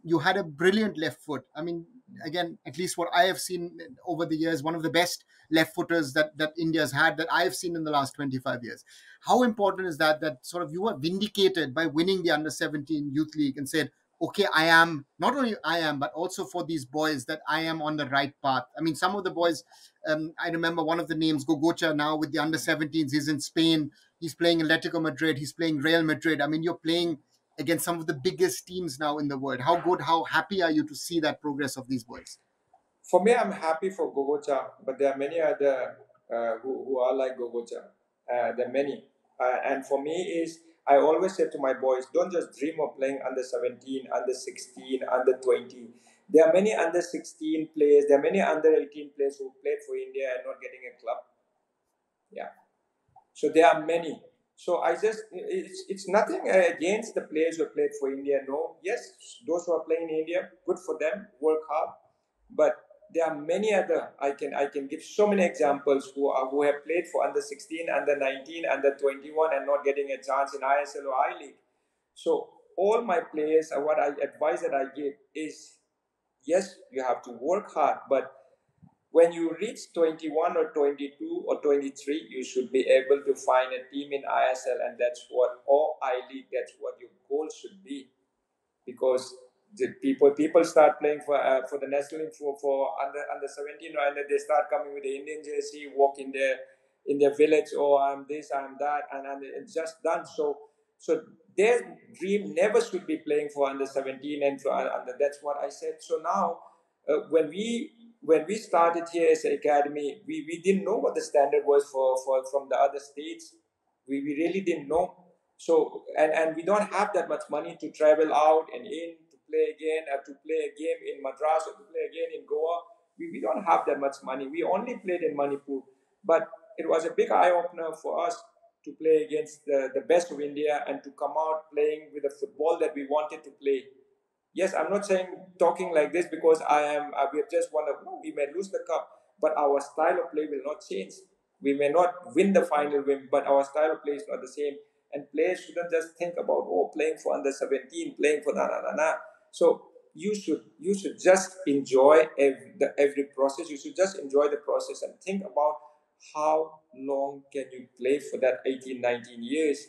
You had a brilliant left foot. I mean, again, at least what I have seen over the years, one of the best left footers that India's had, that I've seen in the last 25 years. How important is that sort of you were vindicated by winning the under 17 youth league and said, okay, I am, not only I am, but also for these boys, that I am on the right path. I mean, some of the boys, I remember one of the names, Gogocha, now with the under 17s, he's in Spain, he's playing Atletico Madrid, he's playing Real Madrid. I mean, you're playing against some of the biggest teams now in the world. How good, how happy are you to see that progress of these boys? For me, I'm happy for Gogocha, but there are many other who are like Gogocha. There are many. And for me is, I always say to my boys, don't just dream of playing under 17, under 16, under 20. There are many under 16 players, there are many under 18 players who played for India and not getting a club. Yeah. So there are many. So it's nothing against the players who played for India. No, yes, those who are playing in India, good for them, work hard. But there are many other. I can give so many examples who have played for under 16, under 19, under 21, and not getting a chance in ISL or I League. So all my players, what I advise that I give is, yes, you have to work hard, but when you reach 21 or 22 or 23, you should be able to find a team in ISL, and that's what, or I League, that's what your goal should be. Because the people start playing for the national team for under 17, and they start coming with the Indian jersey, walk in their village, oh, I'm this, I'm that, and it's just done. So their dream never should be playing for under 17 and for under. That's what I said. So now, when we started here as an academy, we didn't know what the standard was for from the other states. We really didn't know. So and we don't have that much money to travel out and in to play again, to play a game in Madras or to play again in Goa. We don't have that much money. We only played in Manipur. But it was a big eye opener for us to play against the best of India and to come out playing with the football that we wanted to play. Yes, I'm not saying talking like this because we have just won no, we may lose the cup, but our style of play will not change. We may not win the final win, but our style of play is not the same. And players shouldn't just think about, playing for under 17, playing for na na na na. So you should just enjoy every process. You should just enjoy the process and think about how long can you play for that 18, 19 years.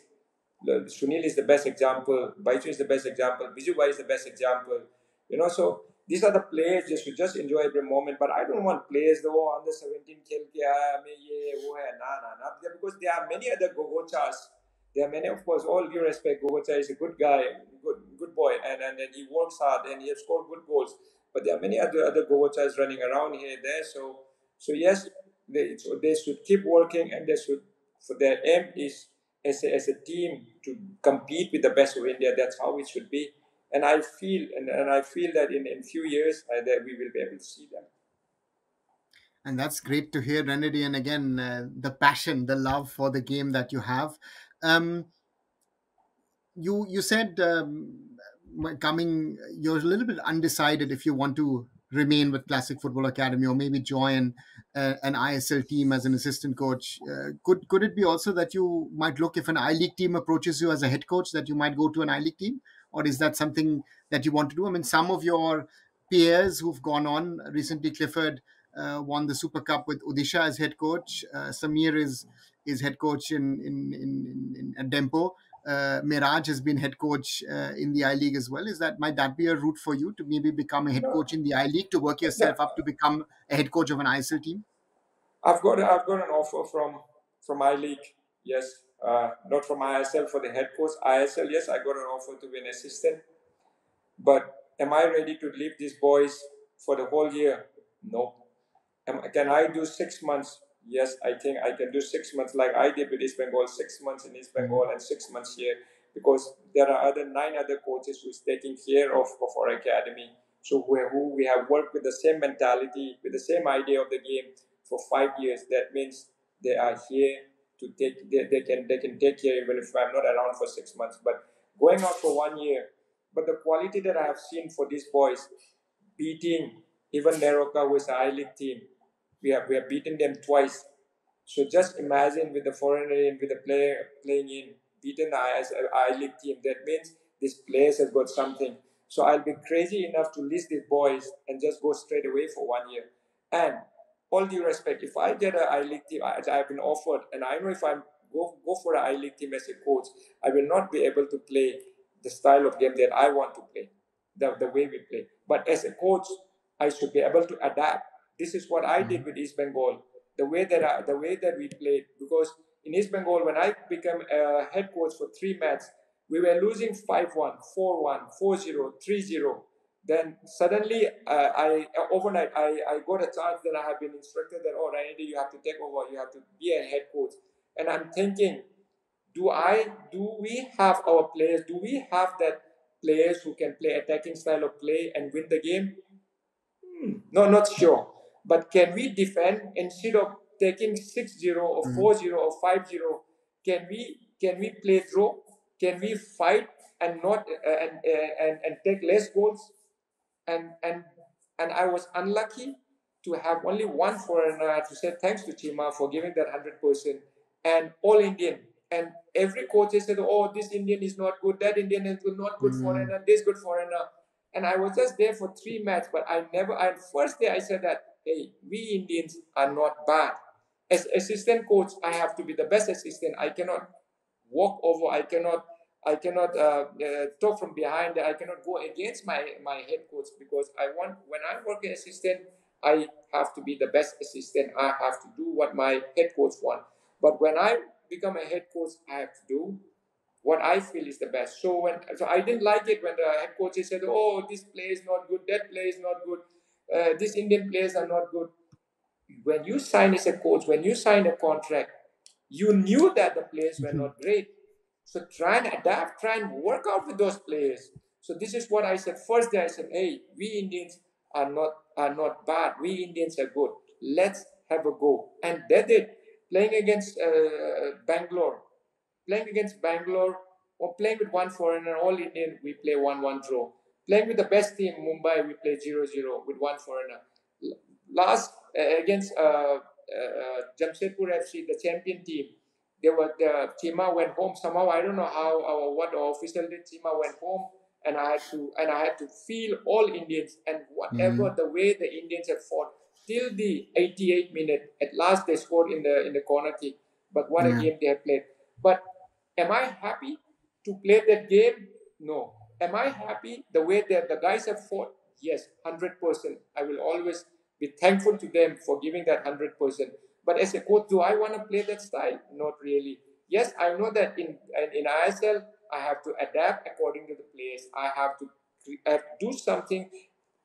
Sunil is the best example. Baichu is the best example. Bijubai is the best example. So these are the players. You should just enjoy every moment. But I don't want players though under 17 khel ke aaya, main ye wo hai, na. Because there are many other gogochas. There are many, of course, all due respect. Gogocha is a good guy, good boy, and he works hard and he has scored good goals. But there are many other gogochas running around here and there. So yes, they should keep working, and they should, for their aim is as a team to compete with the best of India. That's how it should be. And I feel that in few years that we will be able to see them. And that's great to hear, Renedy. And again, the passion, the love for the game that you have. Um, you said coming, you're a little bit undecided if you want to remain with Classic Football Academy or maybe join an ISL team as an assistant coach. Could it be also that you might look, if an I League team approaches you as a head coach, that you might go to an I League team, or is that something that you want to do? I mean, some of your peers who've gone on recently, Clifford won the Super Cup with Odisha as head coach. Samir is head coach in Dempo. Miraj has been head coach in the I League as well. Might that be a route for you to maybe become a head No, coach in the I League, to work no, yourself up to become a head coach of an ISL team? I've got an offer from I League. Yes, not from ISL for the head coach. ISL, yes, I got an offer to be an assistant. But am I ready to leave these boys for the whole year? No. Can I do 6 months? Yes, I think I can do 6 months, like I did with East Bengal, 6 months in East Mhm. Bengal and 6 months here, because there are nine other coaches who's taking care of our academy. So who we have worked with the same mentality, with the same idea of the game for 5 years. That means they are here to take. They can take care even if I'm not around for 6 months. But going out for 1 year, but the quality that I have seen for these boys, beating even Neroka, who is an I League team, we have beaten them twice. So just imagine with the foreigner in, with the player playing in, beaten the I League team. That means this players has got something. So I'll be crazy enough to list these boys and just go straight away for 1 year. And all due respect, if I get an I League team, I've been offered, and I know if I go for an I League team as a coach, I will not be able to play the style of game that I want to play, the way we play. But as a coach, I should be able to adapt. This is what I did Mhm. with East Bengal. The way that we played, because in East Bengal, when I became a head coach for 3 matches, we were losing 5-1, 4-1, 4-0, 3-0. Then suddenly, I overnight I got a chance that I have been instructed that, oh, Renedy, you have to take over, you have to be a head coach. And I'm thinking, do we have our players? Do we have that players who can play attacking style of play and win the game? No, not sure. But can we defend instead of taking 6-0 or Mhm. 4-0 or 5-0? Can we play draw? Can we fight and not and take less goals? And I was unlucky to have only one foreigner. I have to say thanks to Chima for giving that 100%, and all Indian. And every coach said, "Oh, this Indian is not good. That Indian is not good Mhm. foreigner. This good foreigner." And I was just there for 3 matches, but I never. And first day I said that, "Hey, we Indians are not bad. As assistant coach, I have to be the best assistant. I cannot walk over. I cannot talk from behind. I cannot go against my head coach, because I want, when I work as assistant, I have to be the best assistant. I have to do what my head coach want. But when I become a head coach, I have to do what I feel is the best. So I didn't like it when the head coach said, "Oh, this player is not good. That player is not good. These Indian players are not good." When you sign as a coach, when you sign a contract, you knew that the players were Mhm. not great. So try and adapt, try and work out with those players. So this is what I said. First day I said, "Hey, we Indians are not bad. We Indians are good. Let's have a go." And they did. Playing against Bangalore, or playing with one foreigner, all Indian, we play 1-1 draw. Playing with the best team, Mumbai, we play 0-0 with one foreigner. Last against Jamshedpur FC, the champion team, the Chima went home somehow. I don't know how our what our official did. Chima went home, and I had to feel all Indians, and whatever Mhm. the way the Indians have fought till the 88th minute. At last they scored in the corner kick. But what a Yeah. game they have played. But am I happy to play that game? No. Am I happy the way that the guys have fought? Yes, 100%. I will always be thankful to them for giving that 100%. But as a coach, do I want to play that style? Not really. Yes, I know that in ISL, I have to adapt according to the players. I have to do something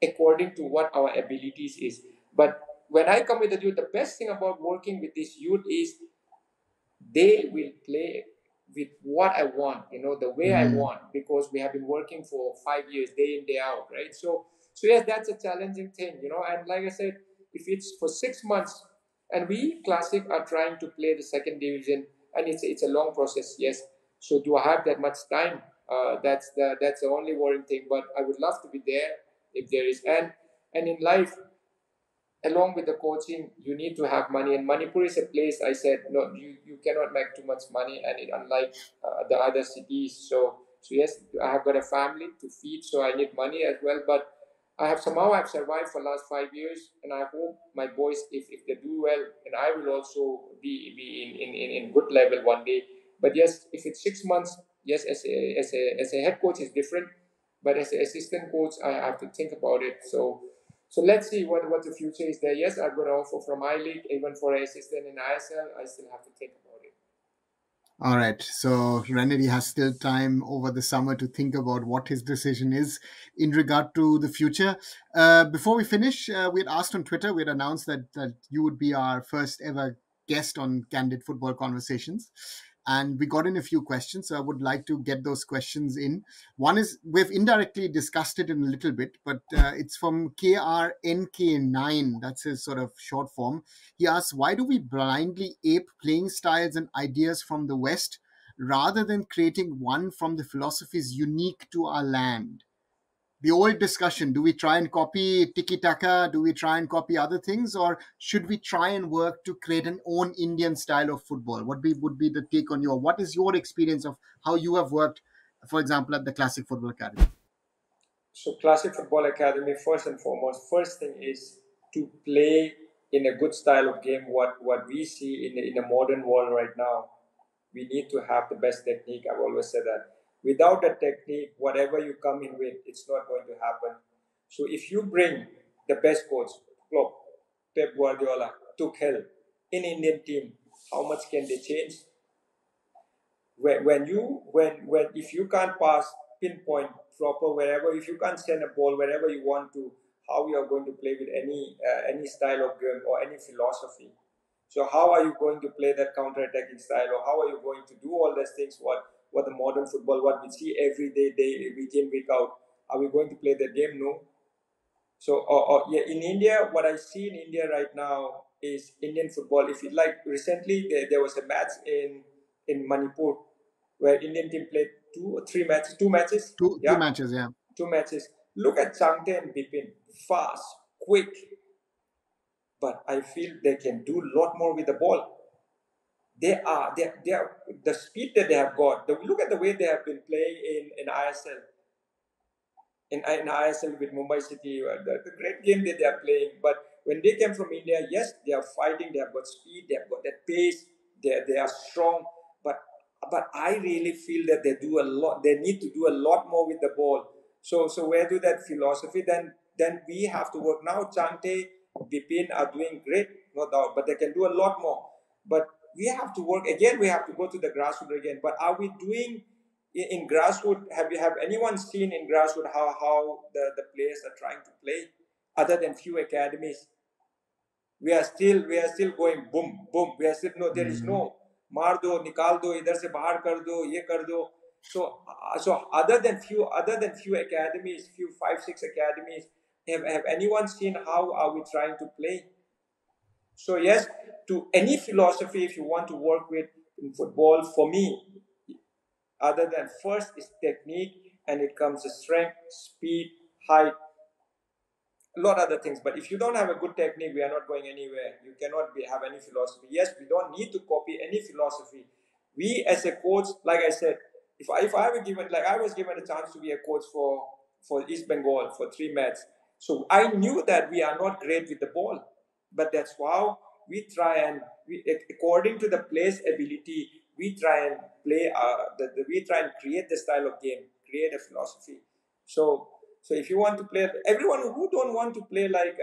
according to what our abilities is. But when I come with the youth, the best thing about working with this youth is they will play with what I want, the way I want, because we have been working for 5 years, day in, day out, right? So yes, that's a challenging thing, and like I said, if it's for 6 months, and we Classic are trying to play the second division, and it's a long process, yes. So do I have that much time? That's the only worrying thing. But I would love to be there if there is. And in life, along with the coaching, you need to have money. And Manipur is a place I said, no, you cannot make too much money, and it unlike the other cities. So yes, I have got a family to feed, so I need money as well. But I've survived for the last 5 years, and I hope my boys, if they do well, and I will also be in good level one day. But yes, if it's 6 months, yes, as a head coach is different, but as an assistant coach, I have to think about it. So let's see what the future is there. Yes, I've got an offer from I League, even for an assistant in ISL. I still have to think about it. All right. So Renedy has still time over the summer to think about what his decision is in regard to the future. Before we finish, we had asked on Twitter, we had announced that you would be our first ever guest on Candid Football Conversations. And we got in a few questions, so I would like to get those questions in. One is, we've indirectly discussed it in a little bit, but it's from KRNK9. That's his sort of short form. He asks, why do we blindly ape playing styles and ideas from the West rather than creating one from the philosophies unique to our land? The old discussion, do we try and copy tiki taka? Do we try and copy other things? Or should we try and work to create an own Indian style of football? Would be the take on what is your experience of how you have worked, for example, at the Classic Football Academy? So Classic Football Academy, first and foremost, first thing is to play in a good style of game. What we see in a modern world right now, we need to have the best technique. I've always said that. Without the technique, whatever you come in with, it's not going to happen. So if you bring the best coach, Klopp, Pep Guardiola, Tuchel, in Indian team, how much can they change? When if you can't pass pinpoint proper wherever, if you can't send a ball wherever you want to, how you are going to play with any style of game or any philosophy? So how are you going to play that counter-attacking style, or how are you going to do all these things? What the modern football, what we see every day, week in, week out, are we going to play that game? No. So yeah, in India, what I see in India right now is Indian football. If you like, recently there was a match in Manipur where Indian team played two matches. Two Yeah, matches, yeah. two matches. Look at Changte and Bipin, fast, quick, but I feel they can do a lot more with the ball. They are the speed that they have got. Look at the way they have been playing in ISL. In ISL with Mumbai City, the great game that they are playing. But when they came from India, yes, they are fighting. They have got speed. They have got that pace. They are strong. But I really feel that they do a lot. They need to do a lot more with the ball. So where do that philosophy? Then we have to work now. Chante, Bipin are doing great, no doubt, but they can do a lot more. But we have to work again. We have to go to the grassroots again. But are we doing in grassroots? Have anyone seen in grassroots how the players are trying to play, other than few academies? We are still going boom boom. We are still, no, there is no मार दो, निकाल दो, इधर से बाहर कर दो, ये कर दो. So other than few academies, few 5-6 academies, have anyone seen how are we trying to play? So yes, to any philosophy, if you want to work with in football, for me, other than first is technique, and it comes to strength, speed, height, a lot of other things. But if you don't have a good technique, we are not going anywhere. You cannot have any philosophy. Yes, we don't need to copy any philosophy. We as a coach, like I said, if I were given, like I was given a chance to be a coach for East Bengal for 3 matches, so I knew that we are not great with the ball, but that's how we try and according to the player's ability, we try and play. We try and create the style of game, create a philosophy. So if you want to play, everyone who don't want to play like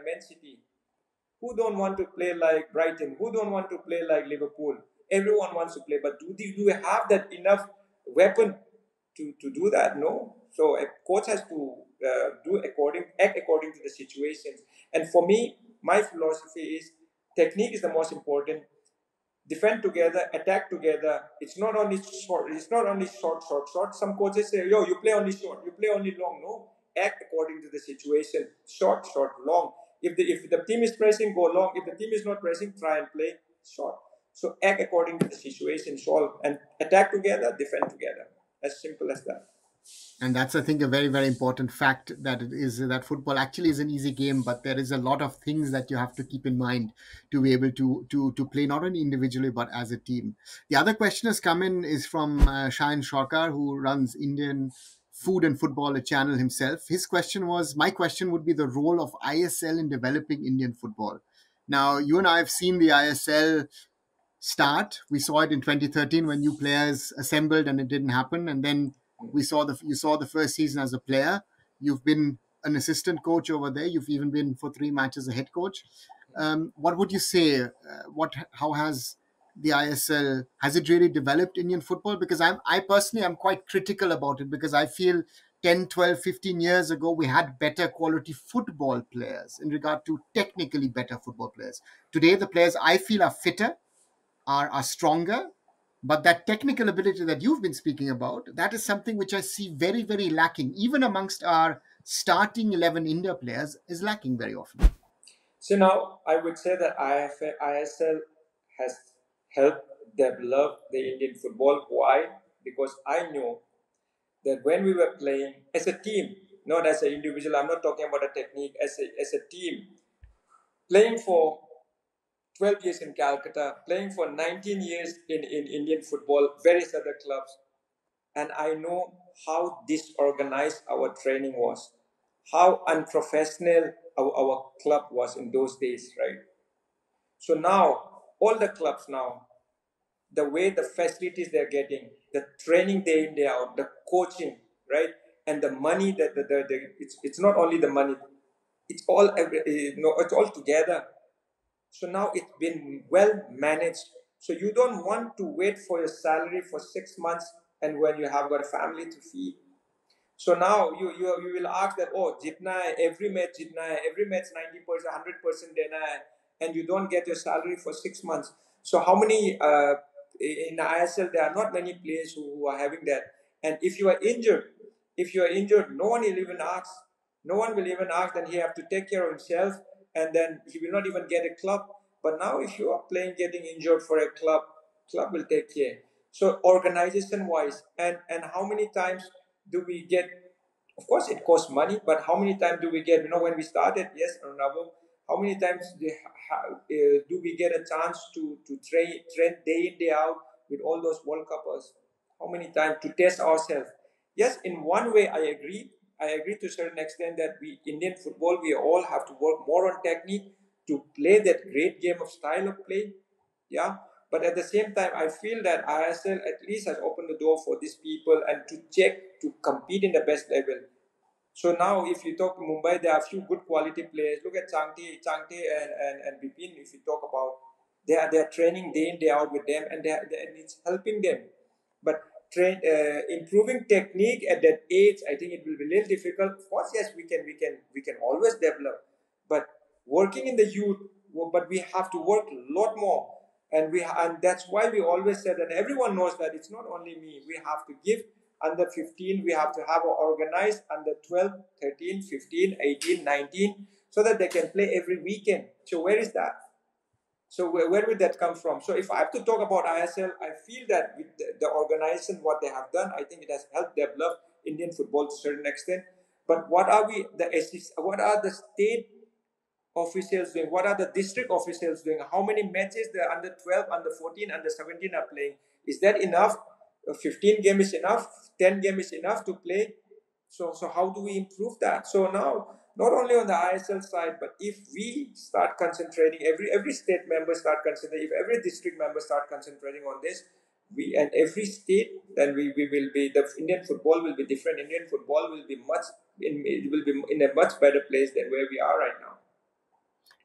Man City, who don't want to play like Brighton, who don't want to play like Liverpool, everyone wants to play. But do you have that enough weapon to do that? No. So a coach has to act according to the situations. And for me, my philosophy is technique is the most important. defend together, attack together. It's not only short. It's not only short. Some coaches say, "Yo, you play only short. You play only long." No, act according to the situation. Short, long. If the team is pressing, go long. If the team is not pressing, try and play short. So act according to the situation. Solve and attack together, defend together. As simple as that. And that's, I think, a very, very important fact, that it is that football actually is an easy game, but there is a lot of things that you have to keep in mind to be able to play not only individually but as a team. The other question has come in is from Shahin Shorkar, who runs Indian Food and Football, a channel himself. His question was, my question would be the role of ISL in developing Indian football. Now, you and I have seen the ISL start. We saw it in 2013 when new players assembled and it didn't happen. And then you saw the first season as a player. You've been an assistant coach over there. You've even been for 3 matches a head coach. What would you say? How has the ISL, has it really developed Indian football? Because I personally am quite critical about it, because I feel 10, 12, 15 years ago, we had better quality football players in regard to technically better football players. Today, the players I feel are fitter, are stronger, but that technical ability that you've been speaking about, that is something which I see very, very lacking, even amongst our starting 11 India players, is lacking very often. So now I would say that ISL has helped develop the Indian football. Why? Because I know that when we were playing as a team, not as an individual, I'm not talking about a technique, as a team, playing for 12 years in Calcutta, playing for 19 years in Indian football, various other clubs, and I know how disorganized our training was, how unprofessional our club was in those days, right? So now, all the clubs now, the way the facilities they're getting, the training day in, day out, the coaching, right? And the money that it's not only the money, it's all it's all together. So now it's been well managed. So you don't want to wait for your salary for 6 months and when you have got a family to feed. So now you will ask that, oh, jitna hai, every match 90%, 100% dena hai, and you don't get your salary for 6 months. So how many in ISL there are not many players who are having that. And if you are injured, no one will even ask. No one will even ask. Then he have to take care of himself, and then he will not even get a club. But now, if you are playing, getting injured for a club will take care. So organization wise, and how many times do we get? Of course, it costs money, but how many times do we get? When we started, yes, Arunava, how many times do we get a chance to train day in day out with all those World Cuppers? How many times to test ourselves? Yes, in one way, I agree. I agree to a certain extent that we Indian football, we all have to work more on technique to play that great game of style of play. Yeah, but at the same time, I feel that ISL at least has opened the door for these people and to check to compete in the best level. So now, if you talk Mumbai, there are a few good quality players. Look at Changte and Bipin. If you talk about, they are training day in day out with them, and it's helping them. But improving technique at that age, I think it will be a little difficult. Of course, yes, we can always develop, but working in the youth, but we have to work a lot more, and that's why we always said that everyone knows that it's not only me. We have to give under 15, we have to have an organized under 12, 13, 15, 18, 19, so that they can play every weekend. So where is that? So where would that come from? So if I have to talk about ISL, I feel that with the organization, what they have done, I think it has helped develop Indian football to a certain extent. But what are what are the state officials doing? What are the district officials doing? How many matches the under 12, under 14, under 17 are playing? Is that enough? 15 game is enough? 10 game is enough to play? So how do we improve that? So now, not only on the ISL side, but if we start concentrating, every state member start concentrating, if every district member start concentrating on this, we and every state, then we will be, the Indian football will be different. Indian football will be it will be in a much better place than where we are right now.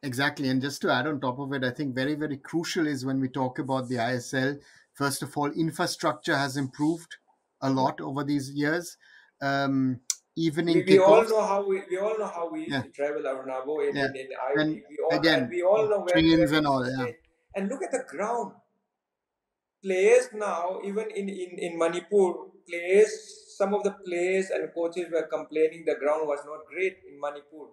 Exactly. And just to add on top of it, I think very, very crucial is when we talk about the ISL, first of all, infrastructure has improved a lot over these years. Evening We all kickoffs. know how we used Yeah. to travel Arunava Yeah. in IOD. And again, We all know where trains we and used all. to Yeah. stay. And look at the ground. players now, even in Manipur, some of the players and coaches were complaining the ground was not great in Manipur.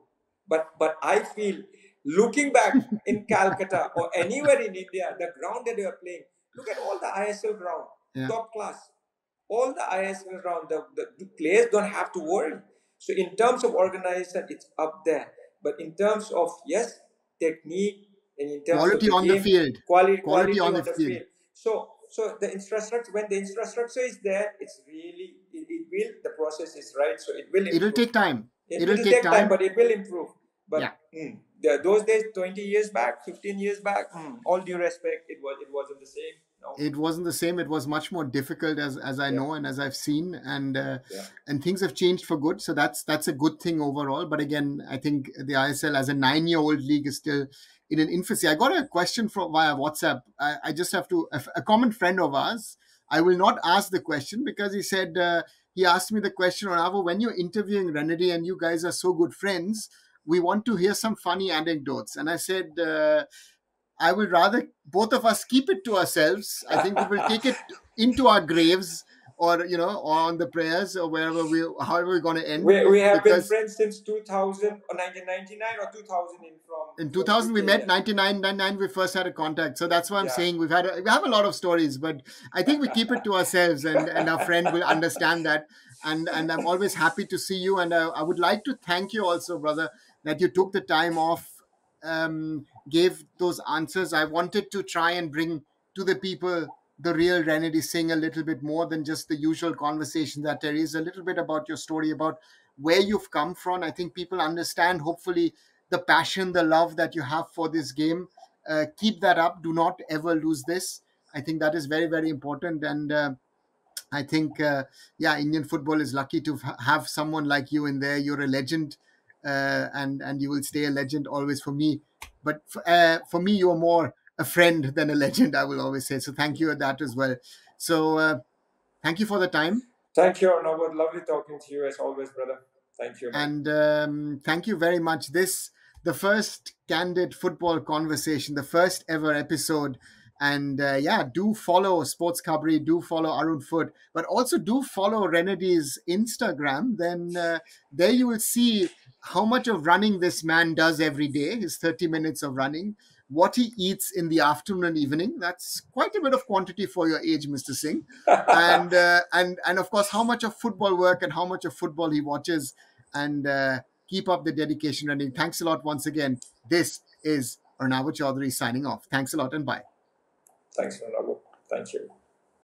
But I feel, looking back in Calcutta or anywhere in India, the ground that they are playing, look at all the ISL ground, Yeah. top class. All the ISL ground, the players don't have to worry. So in terms of organization, it's up there. But in terms of, yes, technique, and in terms of Quality the on the game, field. quality On on the the field. field. So the infrastructure, when the infrastructure is there, it's really, it will, the process is right, so it will improve. It'll take time. It will take time, but it will improve. Yeah. But those days, 20 years back, 15 years back, all due respect, it wasn't the same. No. It wasn't the same. It was much more difficult, as I know and as I've seen, and things have changed for good. So that's a good thing overall. But again, I think the ISL as a 9-year-old league is still in an infancy. I got a question from via WhatsApp. I just have to, a common friend of ours. I will not ask the question because he said he asked me the question, Arunava, when you're interviewing Renedy and you guys are so good friends, we want to hear some funny anecdotes. And I said, I would rather both of us keep it to ourselves. I think we will take it into our graves, or or on the prayers, or wherever however we're going to end. We have been friends since 2000 or 1999 or 2000 in 2000 we met. 99 we first had a contact. So that's why I'm saying we have a lot of stories, but I think we keep it to ourselves, and our friend will understand that. And I'm always happy to see you, and I would like to thank you also, brother, that you took the time off, gave those answers. I wanted to try and bring to the people the real Renedy Singh, a little bit more than just the usual conversation that there is, a little bit about your story, about where you've come from. I think people understand, hopefully, the passion, the love that you have for this game. Keep that up. Do not ever lose this. I think that is very, very important. And I think, Indian football is lucky to have someone like you in there. You're a legend, and you will stay a legend always for me. But for me, you're more a friend than a legend, I will always say. So thank you for that as well. So thank you for the time. Thank you, Arunava. Lovely talking to you as always, brother. Thank you, man. And thank you very much. The first Candid Football Conversation, the first ever episode. And do follow Sports Khabri, do follow Arunfoot, but also do follow Renedy's Instagram. Then there you will see how much of running this man does every day, his 30 minutes of running, what he eats in the afternoon and evening. That's quite a bit of quantity for your age, Mr. Singh. And of course, how much of football work and how much of football he watches. And keep up the dedication, Renedy. Thanks a lot once again. This is Arunava Chaudhuri signing off. Thanks a lot and bye. Thanks, Arunava. Thank you.